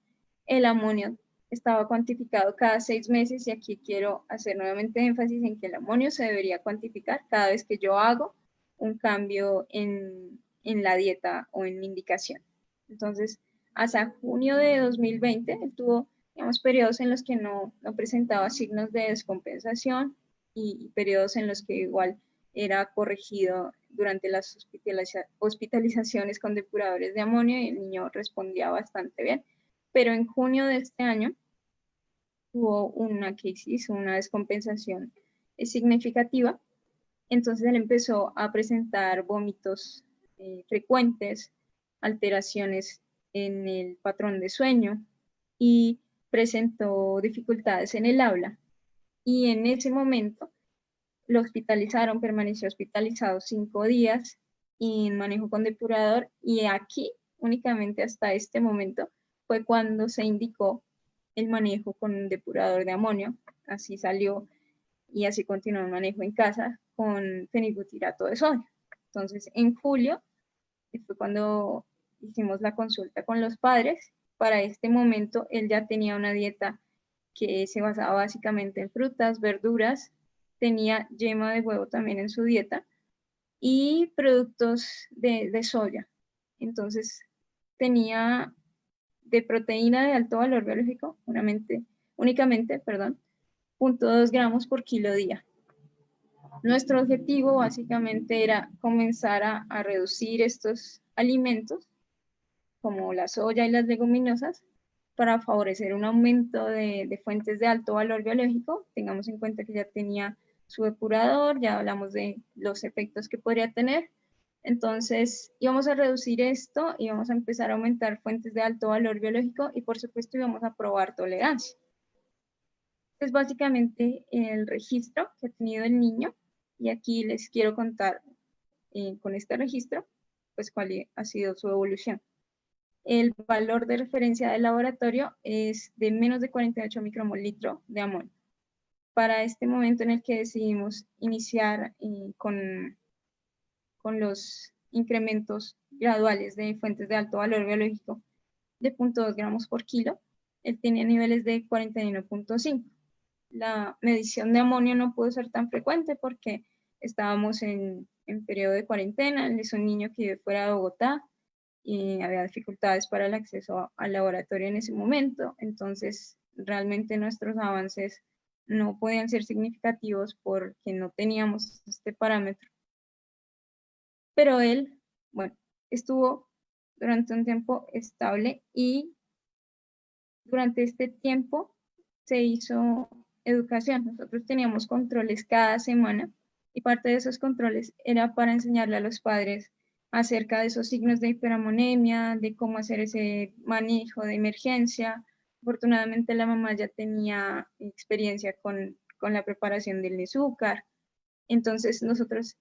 Speaker 2: El amonio estaba cuantificado cada 6 meses y aquí quiero hacer nuevamente énfasis en que el amonio se debería cuantificar cada vez que yo hago un cambio en la dieta o en mi indicación. Entonces, hasta junio de 2020, él tuvo, digamos, periodos en los que no presentaba signos de descompensación y periodos en los que igual era corregido durante las hospitalizaciones con depuradores de amonio y el niño respondía bastante bien. Pero en junio de este año tuvo una crisis, una descompensación significativa. Entonces él empezó a presentar vómitos frecuentes, alteraciones en el patrón de sueño y presentó dificultades en el habla. Y en ese momento lo hospitalizaron, permaneció hospitalizado 5 días en manejo con depurador y aquí únicamente hasta este momento fue cuando se indicó el manejo con un depurador de amonio. Así salió y así continuó el manejo en casa con fenilbutirato de sodio. Entonces, en julio fue cuando hicimos la consulta con los padres. Para este momento, él ya tenía una dieta que se basaba básicamente en frutas, verduras, tenía yema de huevo también en su dieta y productos de soya, Entonces tenía de proteína de alto valor biológico únicamente 0.2 gramos por kilo día. Nuestro objetivo básicamente era comenzar a reducir estos alimentos, como la soya y las leguminosas, para favorecer un aumento de fuentes de alto valor biológico. Tengamos en cuenta que ya tenía su depurador, ya hablamos de los efectos que podría tener. Entonces íbamos a reducir esto, íbamos a empezar a aumentar fuentes de alto valor biológico y por supuesto íbamos a probar tolerancia. Es básicamente el registro que ha tenido el niño y aquí les quiero contar con este registro pues cuál ha sido su evolución. El valor de referencia del laboratorio es de menos de 48 micromol litro de amonio. Para este momento en el que decidimos iniciar con los incrementos graduales de fuentes de alto valor biológico de 0.2 gramos por kilo, él tenía niveles de 41.5. La medición de amonio no pudo ser tan frecuente porque estábamos en periodo de cuarentena, él es un niño que vive fuera de Bogotá, y había dificultades para el acceso al laboratorio en ese momento, entonces realmente nuestros avances no podían ser significativos porque no teníamos este parámetro. Pero él, bueno, estuvo durante un tiempo estable y durante este tiempo se hizo educación. Nosotros teníamos controles cada semana y parte de esos controles era para enseñarle a los padres acerca de esos signos de hiperamonemia, de cómo hacer ese manejo de emergencia. Afortunadamente la mamá ya tenía experiencia con la preparación del azúcar. Entonces nosotros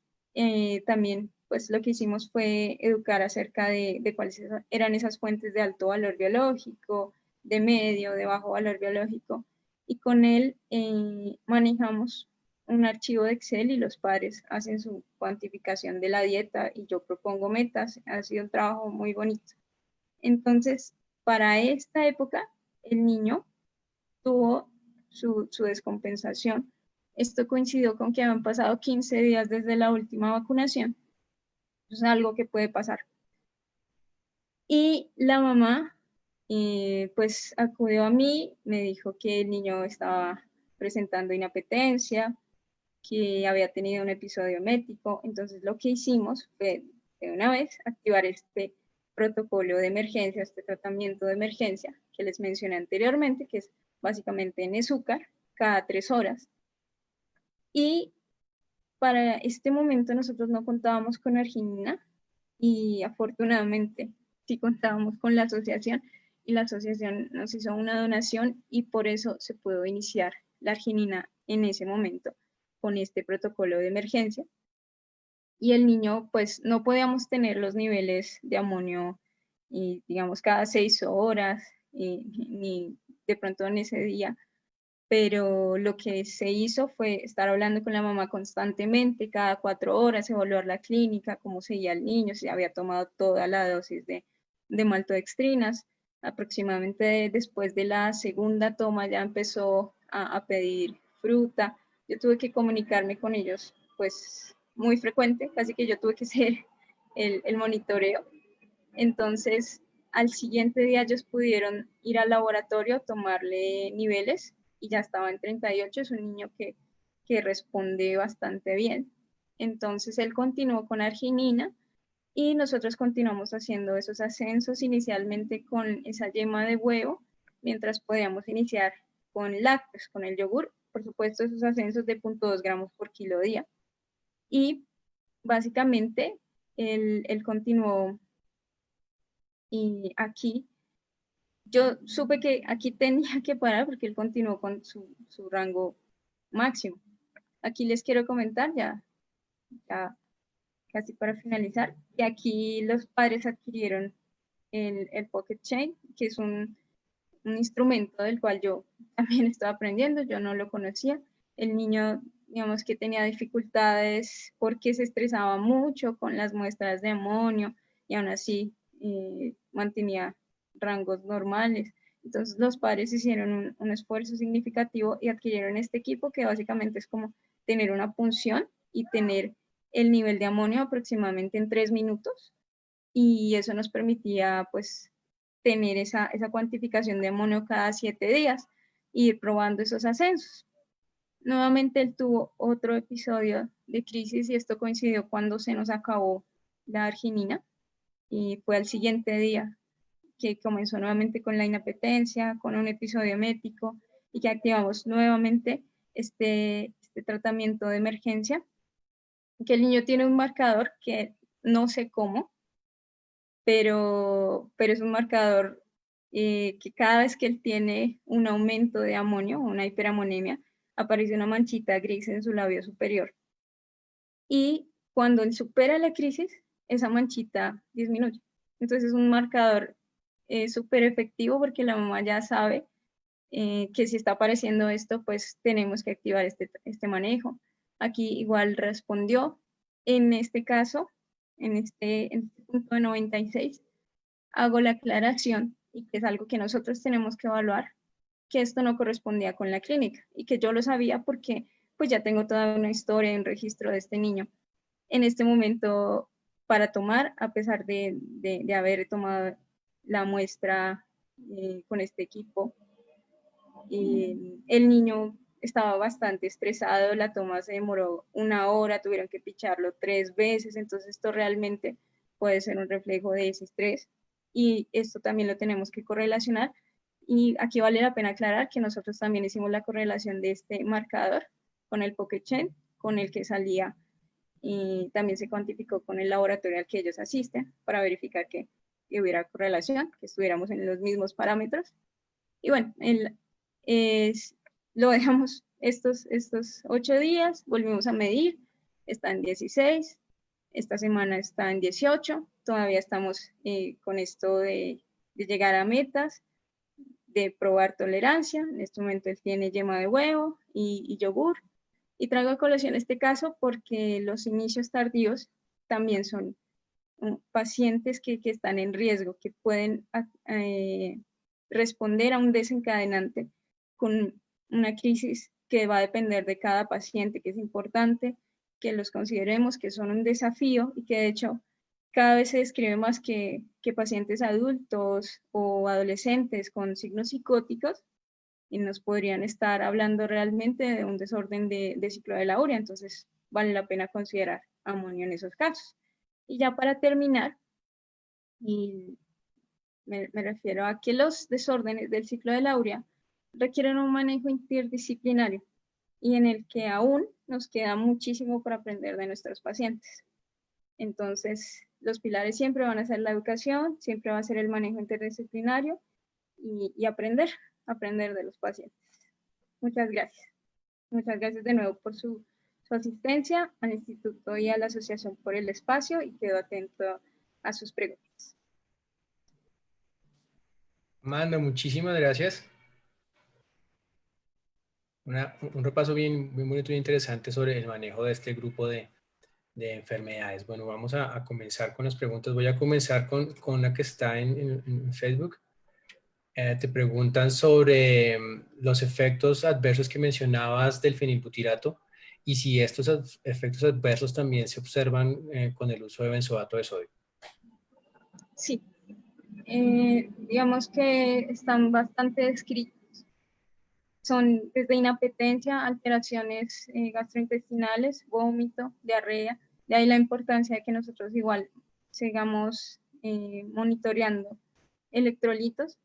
Speaker 2: también pues lo que hicimos fue educar acerca de cuáles eran esas fuentes de alto valor biológico, de medio, de bajo valor biológico. Y con él manejamos un archivo de Excel y los padres hacen su cuantificación de la dieta y yo propongo metas. Ha sido un trabajo muy bonito. Entonces, para esta época, el niño tuvo su descompensación. Esto coincidió con que habían pasado 15 días desde la última vacunación. Es algo que puede pasar. Y la mamá, pues acudió a mí, me dijo que el niño estaba presentando inapetencia, que había tenido un episodio emético. Entonces lo que hicimos fue de una vez activar este protocolo de emergencia, este tratamiento de emergencia que les mencioné anteriormente, que es básicamente en azúcar cada 3 horas. Y para este momento nosotros no contábamos con arginina y afortunadamente sí contábamos con la asociación y la asociación nos hizo una donación y por eso se pudo iniciar la arginina en ese momento con este protocolo de emergencia. Y el niño, pues no podíamos tener los niveles de amonio, digamos, cada 6 horas, ni de pronto en ese día, pero lo que se hizo fue estar hablando con la mamá constantemente, cada 4 horas, evaluar la clínica, cómo seguía el niño, si había tomado toda la dosis de maltodextrinas. Aproximadamente después de la segunda toma ya empezó a pedir fruta. Yo tuve que comunicarme con ellos, pues muy frecuente, casi que yo tuve que ser el monitoreo. Entonces, al siguiente día ellos pudieron ir al laboratorio, tomarle niveles y ya estaba en 38, es un niño que responde bastante bien. Entonces él continuó con arginina y nosotros continuamos haciendo esos ascensos inicialmente con esa yema de huevo, mientras podíamos iniciar con lácteos, con el yogur, por supuesto esos ascensos de 0.2 gramos por kilo día. Y básicamente él continuó y aquí yo supe que aquí tenía que parar porque él continuó con su rango máximo. Aquí les quiero comentar, ya casi para finalizar, que aquí los padres adquirieron el Pocket Chain, que es un instrumento del cual yo también estaba aprendiendo, yo no lo conocía. El niño, digamos que tenía dificultades porque se estresaba mucho con las muestras de amonio y aún así mantenía rangos normales. Entonces los padres hicieron un esfuerzo significativo y adquirieron este equipo que básicamente es como tener una punción y tener el nivel de amonio aproximadamente en 3 minutos y eso nos permitía pues tener esa cuantificación de amonio cada 7 días e ir probando esos ascensos. Nuevamente él tuvo otro episodio de crisis y esto coincidió cuando se nos acabó la arginina y fue al siguiente día que comenzó nuevamente con la inapetencia, con un episodio emético y que activamos nuevamente este tratamiento de emergencia, que el niño tiene un marcador que no sé cómo, pero es un marcador que cada vez que él tiene un aumento de amonio, una hiperamonemia, aparece una manchita gris en su labio superior. Y cuando él supera la crisis, esa manchita disminuye. Entonces es un marcador súper efectivo porque la mamá ya sabe que si está apareciendo esto, pues tenemos que activar este manejo. Aquí igual respondió. En este caso, en este punto de 96, hago la aclaración y que es algo que nosotros tenemos que evaluar, que esto no correspondía con la clínica y que yo lo sabía porque pues ya tengo toda una historia y un registro de este niño. En este momento, para tomar, a pesar de haber tomado la muestra con este equipo, el niño estaba bastante estresado, la toma se demoró 1 hora, tuvieron que picharlo 3 veces, entonces esto realmente puede ser un reflejo de ese estrés y esto también lo tenemos que correlacionar. Y aquí vale la pena aclarar que nosotros también hicimos la correlación de este marcador con el Pocket-Chain, con el que salía y también se cuantificó con el laboratorio al que ellos asisten para verificar que hubiera correlación, que estuviéramos en los mismos parámetros. Y bueno, lo dejamos estos 8 días, volvimos a medir, está en 16, esta semana está en 18, todavía estamos con esto de llegar a metas, de probar tolerancia. En este momento él tiene yema de huevo y yogur. Y traigo a colación este caso porque los inicios tardíos también son pacientes que están en riesgo, que pueden responder a un desencadenante con una crisis que va a depender de cada paciente, que es importante que los consideremos, que son un desafío y que de hecho cada vez se describe más que pacientes adultos o adolescentes con signos psicóticos y nos podrían estar hablando realmente de un desorden de ciclo de la urea, entonces vale la pena considerar amonio en esos casos. Y ya para terminar, y me refiero a que los desórdenes del ciclo de la urea requieren un manejo interdisciplinario y en el que aún nos queda muchísimo por aprender de nuestros pacientes. Entonces, los pilares siempre van a ser la educación, siempre va a ser el manejo interdisciplinario y aprender de los pacientes. Muchas gracias. Muchas gracias de nuevo por su asistencia al instituto y a la asociación por el espacio y quedo atento a sus preguntas.
Speaker 1: Amanda, muchísimas gracias. Un repaso bien bonito y interesante sobre el manejo de este grupo de enfermedades. Bueno, vamos a comenzar con las preguntas. Voy a comenzar con la que está en Facebook. Te preguntan sobre los efectos adversos que mencionabas del fenilbutirato y si estos efectos adversos también se observan con el uso de benzoato de sodio.
Speaker 2: Sí, digamos que están bastante descritos. Son desde inapetencia, alteraciones gastrointestinales, vómito, diarrea. De ahí la importancia de que nosotros igual sigamos monitoreando electrolitos.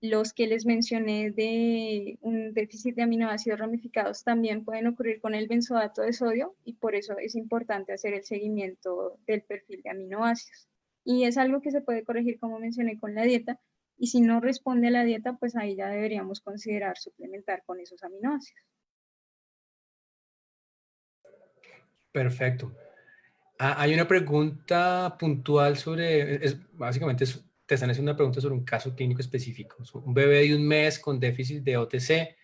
Speaker 2: Los que les mencioné de un déficit de aminoácidos ramificados también pueden ocurrir con el benzoato de sodio y por eso es importante hacer el seguimiento del perfil de aminoácidos. Y es algo que se puede corregir, como mencioné, con la dieta. Y si no responde a la dieta, pues ahí ya deberíamos considerar suplementar con esos aminoácidos.
Speaker 1: Perfecto. Hay una pregunta puntual sobre, básicamente te están haciendo una pregunta sobre un caso clínico específico. Un bebé de 1 mes con déficit de OTC,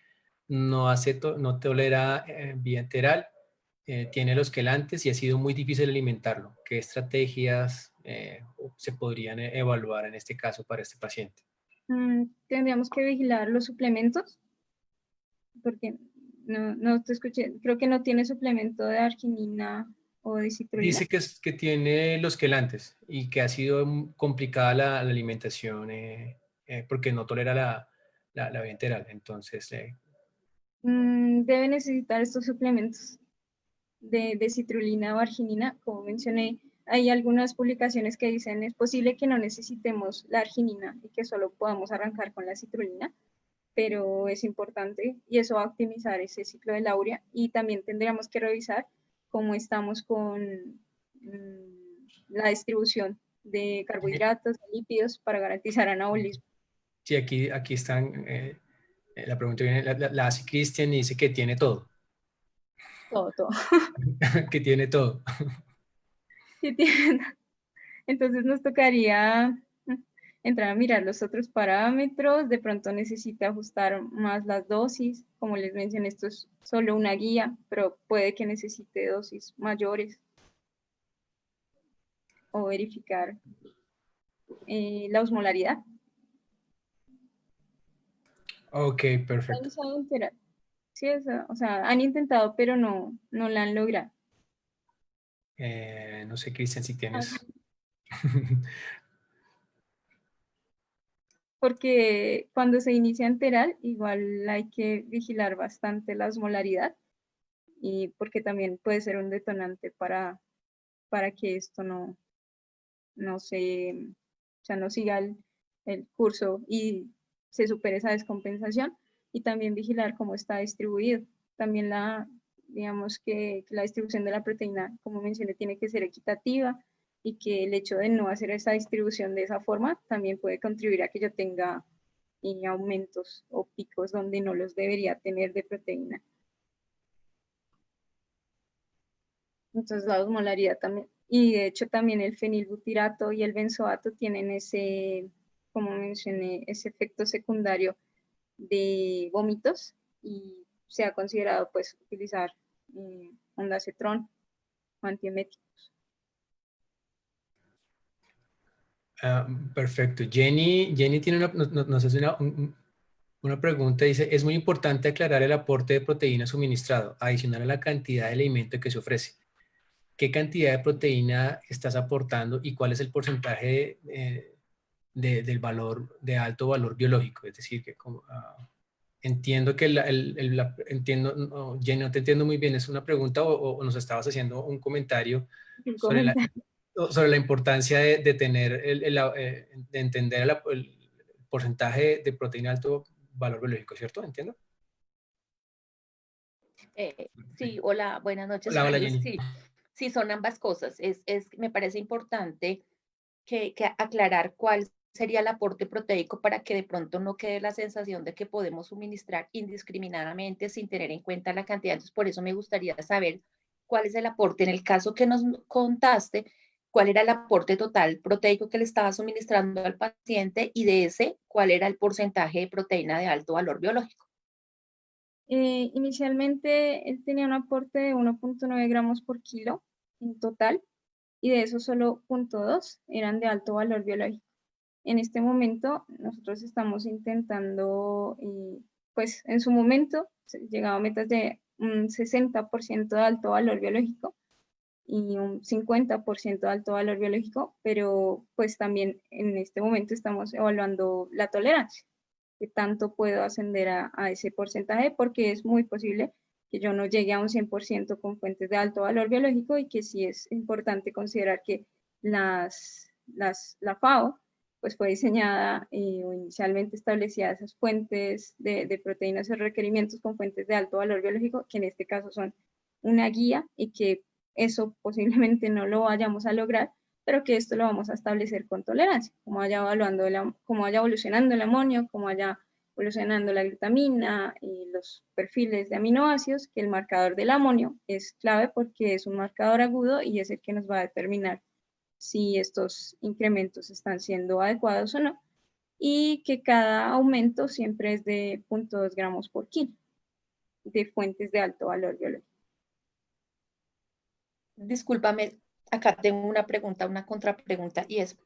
Speaker 1: no tolera vía enteral, tiene los quelantes y ha sido muy difícil alimentarlo. ¿Qué estrategias se podrían evaluar en este caso para este paciente?
Speaker 2: Tendríamos que vigilar los suplementos, porque no te escuché, creo que no tiene suplemento de arginina o de citrulina.
Speaker 1: Dice que tiene los quelantes y que ha sido complicada la alimentación porque no tolera la vía enteral. Entonces,
Speaker 2: Debe necesitar estos suplementos de citrulina o arginina. Como mencioné, hay algunas publicaciones que dicen es posible que no necesitemos la arginina y que solo podamos arrancar con la citrulina, pero es importante y eso va a optimizar ese ciclo de la urea. Y también tendríamos que revisar cómo estamos con la distribución de carbohidratos, de lípidos para garantizar anabolismo.
Speaker 1: sí, aquí están, la pregunta viene, la hace Cristian y dice que tiene todo,
Speaker 2: Todo.
Speaker 1: que tiene todo.
Speaker 2: Sí, tiene. Entonces nos tocaría entrar a mirar los otros parámetros, de pronto necesita ajustar más las dosis, como les mencioné, esto es solo una guía, pero puede que necesite dosis mayores o verificar la osmolaridad.
Speaker 1: Ok, perfecto.
Speaker 2: Sí, o sea, han intentado, pero no la han logrado.
Speaker 1: No sé, Cristian, si tienes...
Speaker 2: Porque cuando se inicia enteral, igual hay que vigilar bastante la osmolaridad y porque también puede ser un detonante para que esto no se, o sea, no siga el curso y se supere esa descompensación, y también vigilar cómo está distribuido. También digamos que la distribución de la proteína, como mencioné, tiene que ser equitativa, y que el hecho de no hacer esa distribución de esa forma también puede contribuir a que yo tenga aumentos o picos donde no los debería tener de proteína. Entonces la osmolaridad también, y de hecho también el fenilbutirato y el benzoato tienen ese, como mencioné, ese efecto secundario de vómitos, y se ha considerado pues utilizar ondansetron o antieméticos.
Speaker 1: Perfecto. Jenny tiene nos hace una pregunta, dice, es muy importante aclarar el aporte de proteína suministrado, adicional a la cantidad de alimento que se ofrece. ¿Qué cantidad de proteína estás aportando y cuál es el porcentaje del valor, de alto valor biológico? Es decir, que entiendo que entiendo, no, Jenny, no te entiendo muy bien, ¿es una pregunta o nos estabas haciendo un comentario
Speaker 2: Un
Speaker 1: sobre
Speaker 2: comentario.
Speaker 1: sobre la importancia de tener, de entender el porcentaje de proteína de alto valor biológico, ¿cierto? ¿Entiendo?
Speaker 4: Sí, hola, buenas noches,
Speaker 1: Hola, hola
Speaker 4: Carlos.
Speaker 1: Jenny.
Speaker 4: Sí, sí, son ambas cosas. Me parece importante que aclarar cuál sería el aporte proteico para que de pronto no quede la sensación de que podemos suministrar indiscriminadamente sin tener en cuenta la cantidad. Entonces, por eso me gustaría saber cuál es el aporte. En el caso que nos contaste, cuál era el aporte total proteico que le estaba suministrando al paciente, y de ese, cuál era el porcentaje de proteína de alto valor biológico.
Speaker 2: Inicialmente él tenía un aporte de 1.9 gramos por kilo en total, y de eso solo 0.2 eran de alto valor biológico. En este momento nosotros estamos intentando, pues en su momento llegaba a metas de un 60% de alto valor biológico y un 50% de alto valor biológico, pero pues también en este momento estamos evaluando la tolerancia, que tanto puedo ascender a ese porcentaje, porque es muy posible que yo no llegue a un 100% con fuentes de alto valor biológico, y que sí es importante considerar que la FAO pues fue diseñada o inicialmente establecía esas fuentes de proteínas y requerimientos con fuentes de alto valor biológico, que en este caso son una guía, y que eso posiblemente no lo vayamos a lograr, pero que esto lo vamos a establecer con tolerancia, como vaya como vaya evolucionando el amonio, como vaya evolucionando la glutamina y los perfiles de aminoácidos, que el marcador del amonio es clave porque es un marcador agudo y es el que nos va a determinar si estos incrementos están siendo adecuados o no, y que cada aumento siempre es de 0.2 gramos por kilo de fuentes de alto valor biológico.
Speaker 4: Discúlpame, acá tengo una pregunta, una contrapregunta, y es,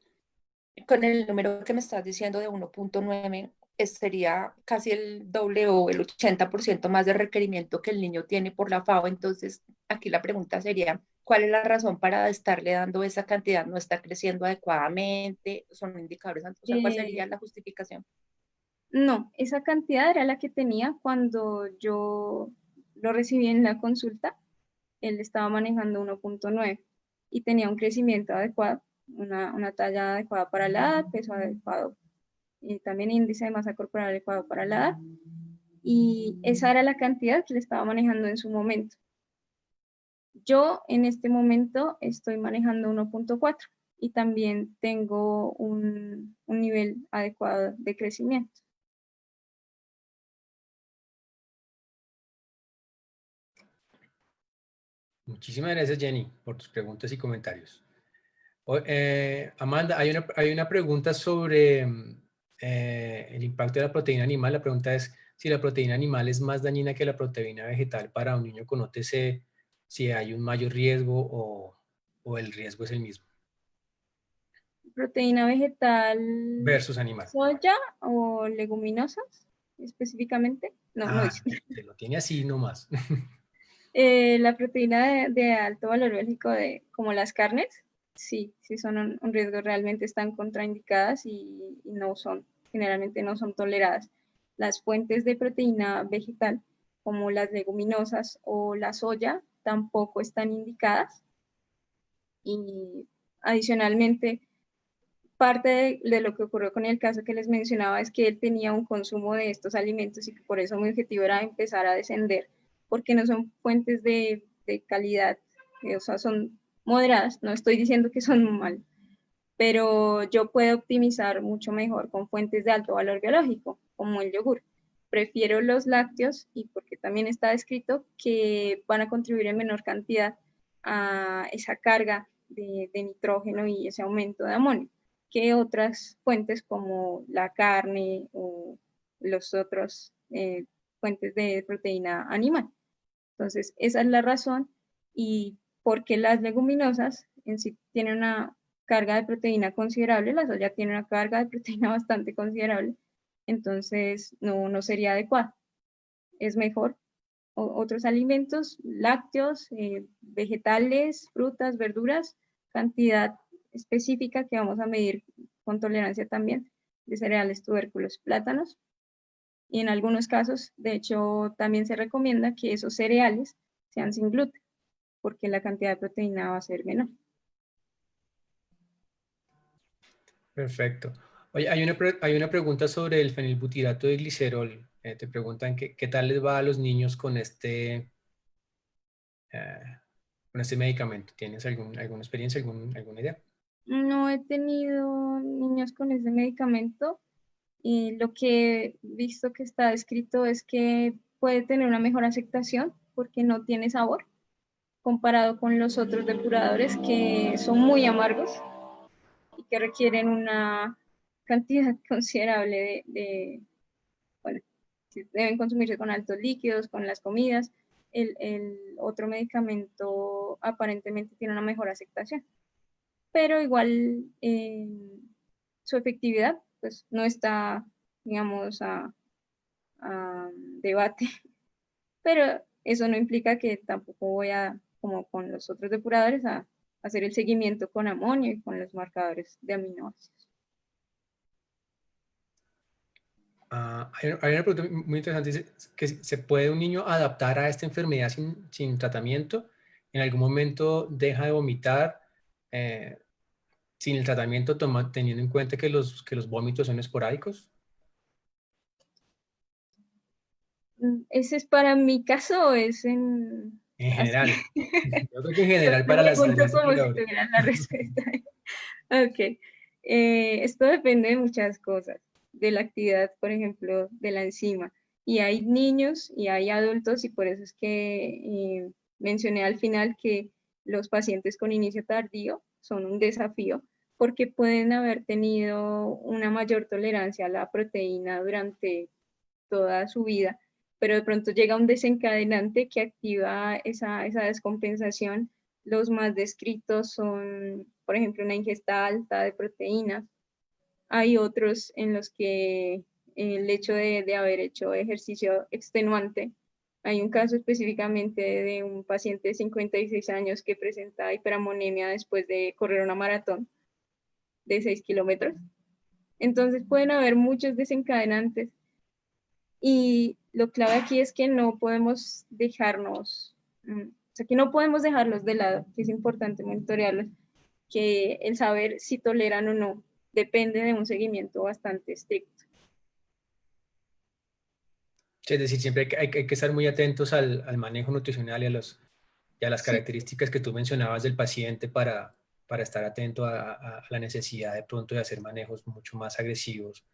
Speaker 4: con el número que me estás diciendo de 1.9, sería casi el doble o el 80% más de requerimiento que el niño tiene por la FAO. Entonces, aquí la pregunta sería, ¿Cuál es la razón para estarle dando esa cantidad? ¿No está creciendo adecuadamente? ¿Son indicadores? O sea, ¿cuál sería la justificación?
Speaker 2: No, esa cantidad era la que tenía cuando yo lo recibí en la consulta. Él estaba manejando 1.9 y tenía un crecimiento adecuado, una talla adecuada para la edad, peso adecuado y también índice de masa corporal adecuado para la edad. Y esa era la cantidad que le estaba manejando en su momento. Yo en este momento estoy manejando 1.4 y también tengo un nivel adecuado de crecimiento.
Speaker 1: Muchísimas gracias, Jenny, por tus preguntas y comentarios. Amanda, hay una pregunta sobre el impacto de la proteína animal. La pregunta es si la proteína animal es más dañina que la proteína vegetal para un niño con OTC, si hay un mayor riesgo o el riesgo es el mismo.
Speaker 2: Proteína vegetal,
Speaker 1: Versus animal.
Speaker 2: soya o leguminosas específicamente. No, no dice.
Speaker 1: Se lo tiene así nomás.
Speaker 2: La proteína de alto valor biológico, como las carnes, sí son un riesgo, realmente están contraindicadas y generalmente no son toleradas. Las fuentes de proteína vegetal, como las leguminosas o la soya, tampoco están indicadas. Y adicionalmente, parte de lo que ocurrió con el caso que les mencionaba es que él tenía un consumo de estos alimentos y que por eso mi objetivo era empezar a descender, porque no son fuentes de calidad, o sea, son moderadas, no estoy diciendo que son mal, pero yo puedo optimizar mucho mejor con fuentes de alto valor biológico, como el yogur. Prefiero los lácteos y porque también está descrito que van a contribuir en menor cantidad a esa carga de nitrógeno y ese aumento de amonio que otras fuentes como la carne o los otros fuentes de proteína animal. Entonces, esa es la razón y porque las leguminosas en sí tienen una carga de proteína considerable, la soya tiene una carga de proteína bastante considerable, entonces no sería adecuado. Es mejor otros alimentos, lácteos, vegetales, frutas, verduras, cantidad específica que vamos a medir con tolerancia también de cereales, tubérculos, plátanos. Y en algunos casos, de hecho, también se recomienda que esos cereales sean sin gluten, porque la cantidad de proteína va a ser menor.
Speaker 1: Perfecto. Oye, hay una pregunta sobre el fenilbutirato de glicerol. Te preguntan qué tal les va a los niños con este medicamento. ¿Tienes alguna experiencia, alguna idea?
Speaker 2: No he tenido niños con ese medicamento y lo que he visto que está escrito es que puede tener una mejor aceptación porque no tiene sabor comparado con los otros depuradores que son muy amargos y que requieren una cantidad considerable bueno, deben consumirse con altos líquidos, con las comidas. El otro medicamento aparentemente tiene una mejor aceptación, pero igual su efectividad pues no está, digamos, a debate, pero eso no implica que tampoco voy a, como con los otros depuradores, a hacer el seguimiento con amonio y con los marcadores de aminoácidos.
Speaker 1: Hay una pregunta muy interesante, dice que ¿se puede un niño adaptar a esta enfermedad sin tratamiento? ¿En algún momento deja de vomitar sin el tratamiento, teniendo en cuenta que los vómitos son esporádicos?
Speaker 2: ¿Ese es para mi caso o es en...
Speaker 1: En
Speaker 2: así?
Speaker 1: general. Yo creo que en
Speaker 2: Te
Speaker 1: general para las
Speaker 2: pregunto como si
Speaker 1: investigadores.
Speaker 2: tuvieras la respuesta. Ok. Esto depende de muchas cosas, de la actividad, por ejemplo, de la enzima. Y hay niños y hay adultos y por eso es que mencioné al final que los pacientes con inicio tardío son un desafío porque pueden haber tenido una mayor tolerancia a la proteína durante toda su vida, pero de pronto llega un desencadenante que activa esa descompensación. Los más descritos son, por ejemplo, una ingesta alta de proteínas. Hay otros en los que el hecho de haber hecho ejercicio extenuante Hay un caso específicamente de un paciente de 56 años que presenta hiperamonemia después de correr una maratón de 6 kilómetros. Entonces pueden haber muchos desencadenantes y lo clave aquí es que no podemos dejarnos, o sea, que no podemos dejarlos de lado, que es importante monitorearlos, que el saber si toleran o no depende de un seguimiento bastante estricto.
Speaker 1: Sí, es decir, siempre hay que estar muy atentos al manejo nutricional y a las
Speaker 2: Sí,
Speaker 1: características que tú mencionabas del paciente para estar atento a la necesidad de pronto de hacer manejos mucho más agresivos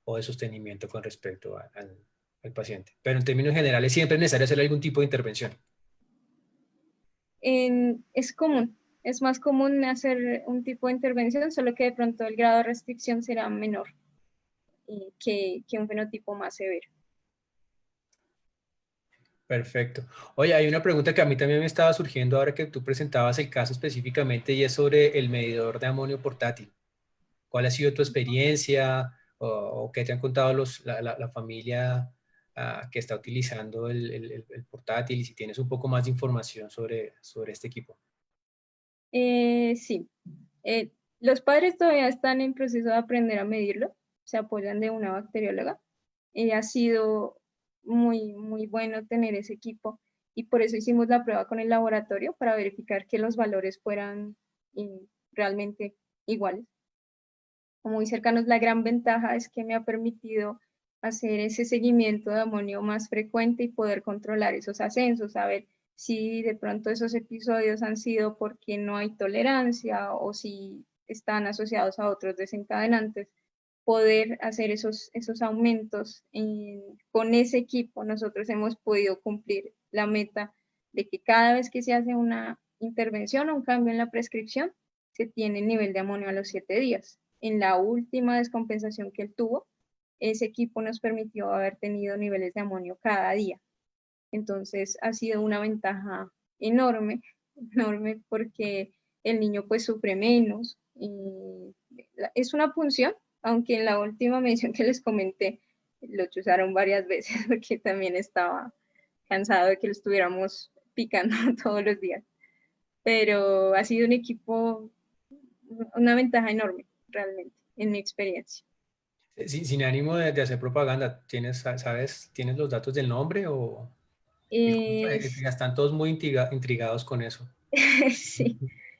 Speaker 1: o de sostenimiento con respecto al paciente. Pero en términos generales siempre es necesario hacer algún tipo de intervención.
Speaker 2: es común, es más común hacer un tipo de intervención, solo que de pronto el grado de restricción será menor que un fenotipo más severo.
Speaker 1: Perfecto. Oye, hay una pregunta que a mí también me estaba surgiendo ahora que tú presentabas el caso específicamente y es sobre el medidor de amonio portátil. ¿Cuál ha sido tu experiencia o qué te han contado la familia que está utilizando el portátil y si tienes un poco más de información sobre este equipo?
Speaker 2: Sí, eh, los padres todavía están en proceso de aprender a medirlo, se apoyan de una bacterióloga. Ha sido muy bueno tener ese equipo y por eso hicimos la prueba con el laboratorio para verificar que los valores fueran realmente iguales o muy cercanos. La gran ventaja es que me ha permitido hacer ese seguimiento de amonio más frecuente y poder controlar esos ascensos, saber si de pronto esos episodios han sido porque no hay tolerancia o si están asociados a otros desencadenantes, poder hacer esos aumentos con ese equipo. Nosotros hemos podido cumplir la meta de que cada vez que se hace una intervención o un cambio en la prescripción, se tiene nivel de amonio a los 7 días. En la última descompensación que él tuvo, ese equipo nos permitió haber tenido niveles de amonio cada día. Entonces ha sido una ventaja enorme, enorme porque el niño pues sufre menos. Es una punción, aunque en la última medición que les comenté lo chuzaron varias veces porque también estaba cansado de que lo estuviéramos picando todos los días. Pero ha sido un equipo, una ventaja enorme, realmente, en mi experiencia.
Speaker 1: Sin ánimo de hacer propaganda, ¿tienes los datos del nombre o
Speaker 2: Es,
Speaker 1: ya están todos muy intrigados con eso?
Speaker 2: sí,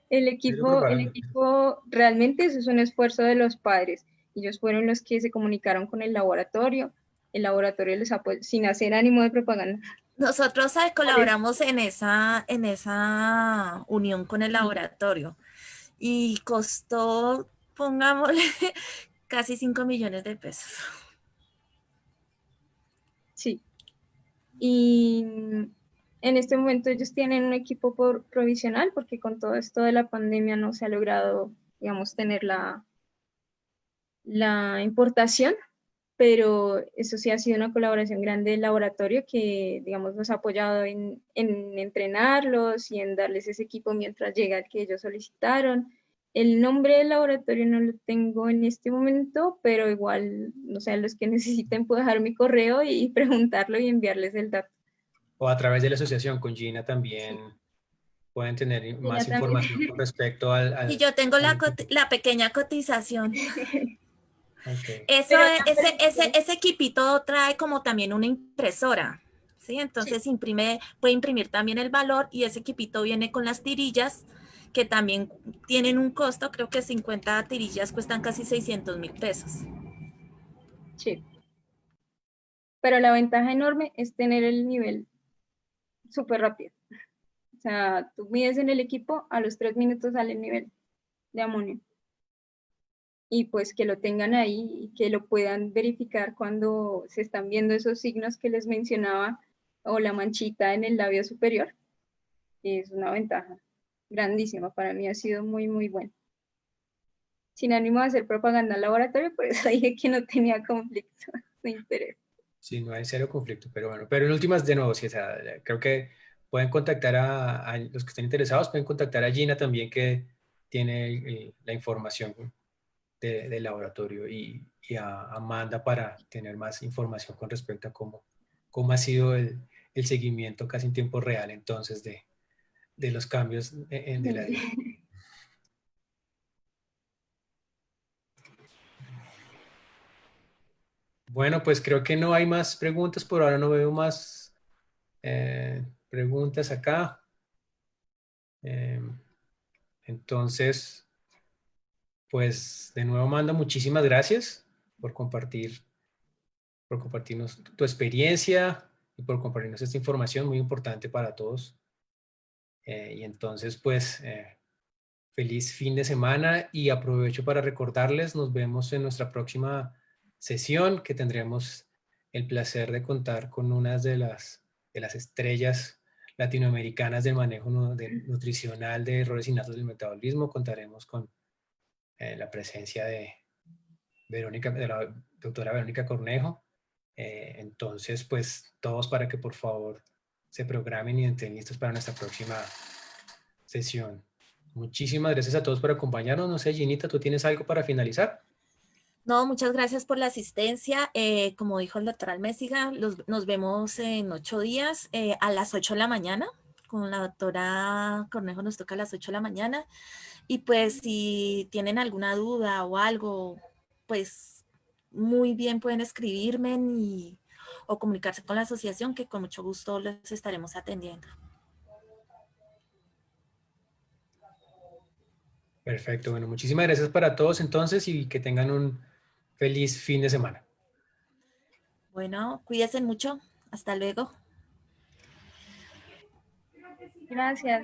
Speaker 1: Cero
Speaker 2: el
Speaker 1: propaganda.
Speaker 2: equipo realmente eso es un esfuerzo de los padres. Ellos fueron los que se comunicaron con el laboratorio les apoyó, sin hacer ánimo de propaganda.
Speaker 3: Nosotros colaboramos en esa unión con el laboratorio y costó, pongámosle, casi 5 millones de pesos.
Speaker 2: Sí, y en este momento ellos tienen un equipo provisional porque con todo esto de la pandemia no se ha logrado, digamos, tener la importación, pero eso sí ha sido una colaboración grande del laboratorio que, digamos, nos ha apoyado en entrenarlos y en darles ese equipo mientras llega el que ellos solicitaron. El nombre del laboratorio no lo tengo en este momento, pero igual, no sé, los que necesiten puedo dejar mi correo y preguntarlo y enviarles el dato.
Speaker 1: O a través de la asociación con Gina también
Speaker 2: Sí,
Speaker 1: pueden tener
Speaker 2: Gina
Speaker 1: más
Speaker 2: también.
Speaker 1: información con respecto
Speaker 3: Y yo tengo
Speaker 1: al equipo.
Speaker 3: la pequeña cotización.
Speaker 1: Ok.
Speaker 3: Eso,
Speaker 2: Pero tan permitido.
Speaker 3: ese equipito trae como también una impresora, ¿sí?
Speaker 2: Sí,
Speaker 3: Entonces puede imprimir también el valor y ese equipito viene con las tirillas que también tienen un costo, creo que 50 tirillas cuestan casi 600.000 pesos.
Speaker 2: sí. Pero la ventaja enorme es tener el nivel súper rápido. O sea, tú mides en el equipo, a los 3 minutos sale el nivel de amonio. Y pues que lo tengan ahí y que lo puedan verificar cuando se están viendo esos signos que les mencionaba o la manchita en el labio superior. Es una ventaja grandísima. Para mí ha sido muy bueno. Sin ánimo de hacer propaganda al laboratorio, por eso dije que no tenía conflicto de interés.
Speaker 1: Sí, no hay cero conflicto, pero bueno, pero en últimas, de nuevo, sí, o sea, creo que pueden contactar a los que estén interesados, pueden contactar a Gina también, que tiene la información del laboratorio y a Amanda para tener más información con respecto a cómo ha sido el seguimiento casi en tiempo real entonces de los cambios de la DIA. Bueno, pues creo que no hay más preguntas, por ahora no veo más preguntas acá. Entonces, pues de nuevo, Amanda, muchísimas gracias por compartirnos tu experiencia y por compartirnos esta información muy importante para todos. Y entonces, pues, feliz fin de semana y aprovecho para recordarles, nos vemos en nuestra próxima sesión, que tendremos el placer de contar con una de las estrellas latinoamericanas del manejo nutricional de errores innatos del metabolismo. Contaremos con la presencia de la doctora Verónica Cornejo. Entonces, pues, todos para que por favor se programen y estén listos para nuestra próxima sesión. Muchísimas gracias a todos por acompañarnos. No sé, Ginita, ¿tú tienes algo para finalizar?
Speaker 3: No, muchas gracias por la asistencia. Como dijo el doctor Almésiga, nos vemos en 8 días a las 8 de la mañana. Con la doctora Cornejo nos toca a las 8 de la mañana. Y pues si tienen alguna duda o algo, pues muy bien pueden escribirme o comunicarse con la asociación, que con mucho gusto les estaremos atendiendo.
Speaker 1: Perfecto. Bueno, muchísimas gracias para todos entonces y que tengan un feliz fin de semana.
Speaker 3: Bueno, cuídense mucho. Hasta luego.
Speaker 2: Gracias.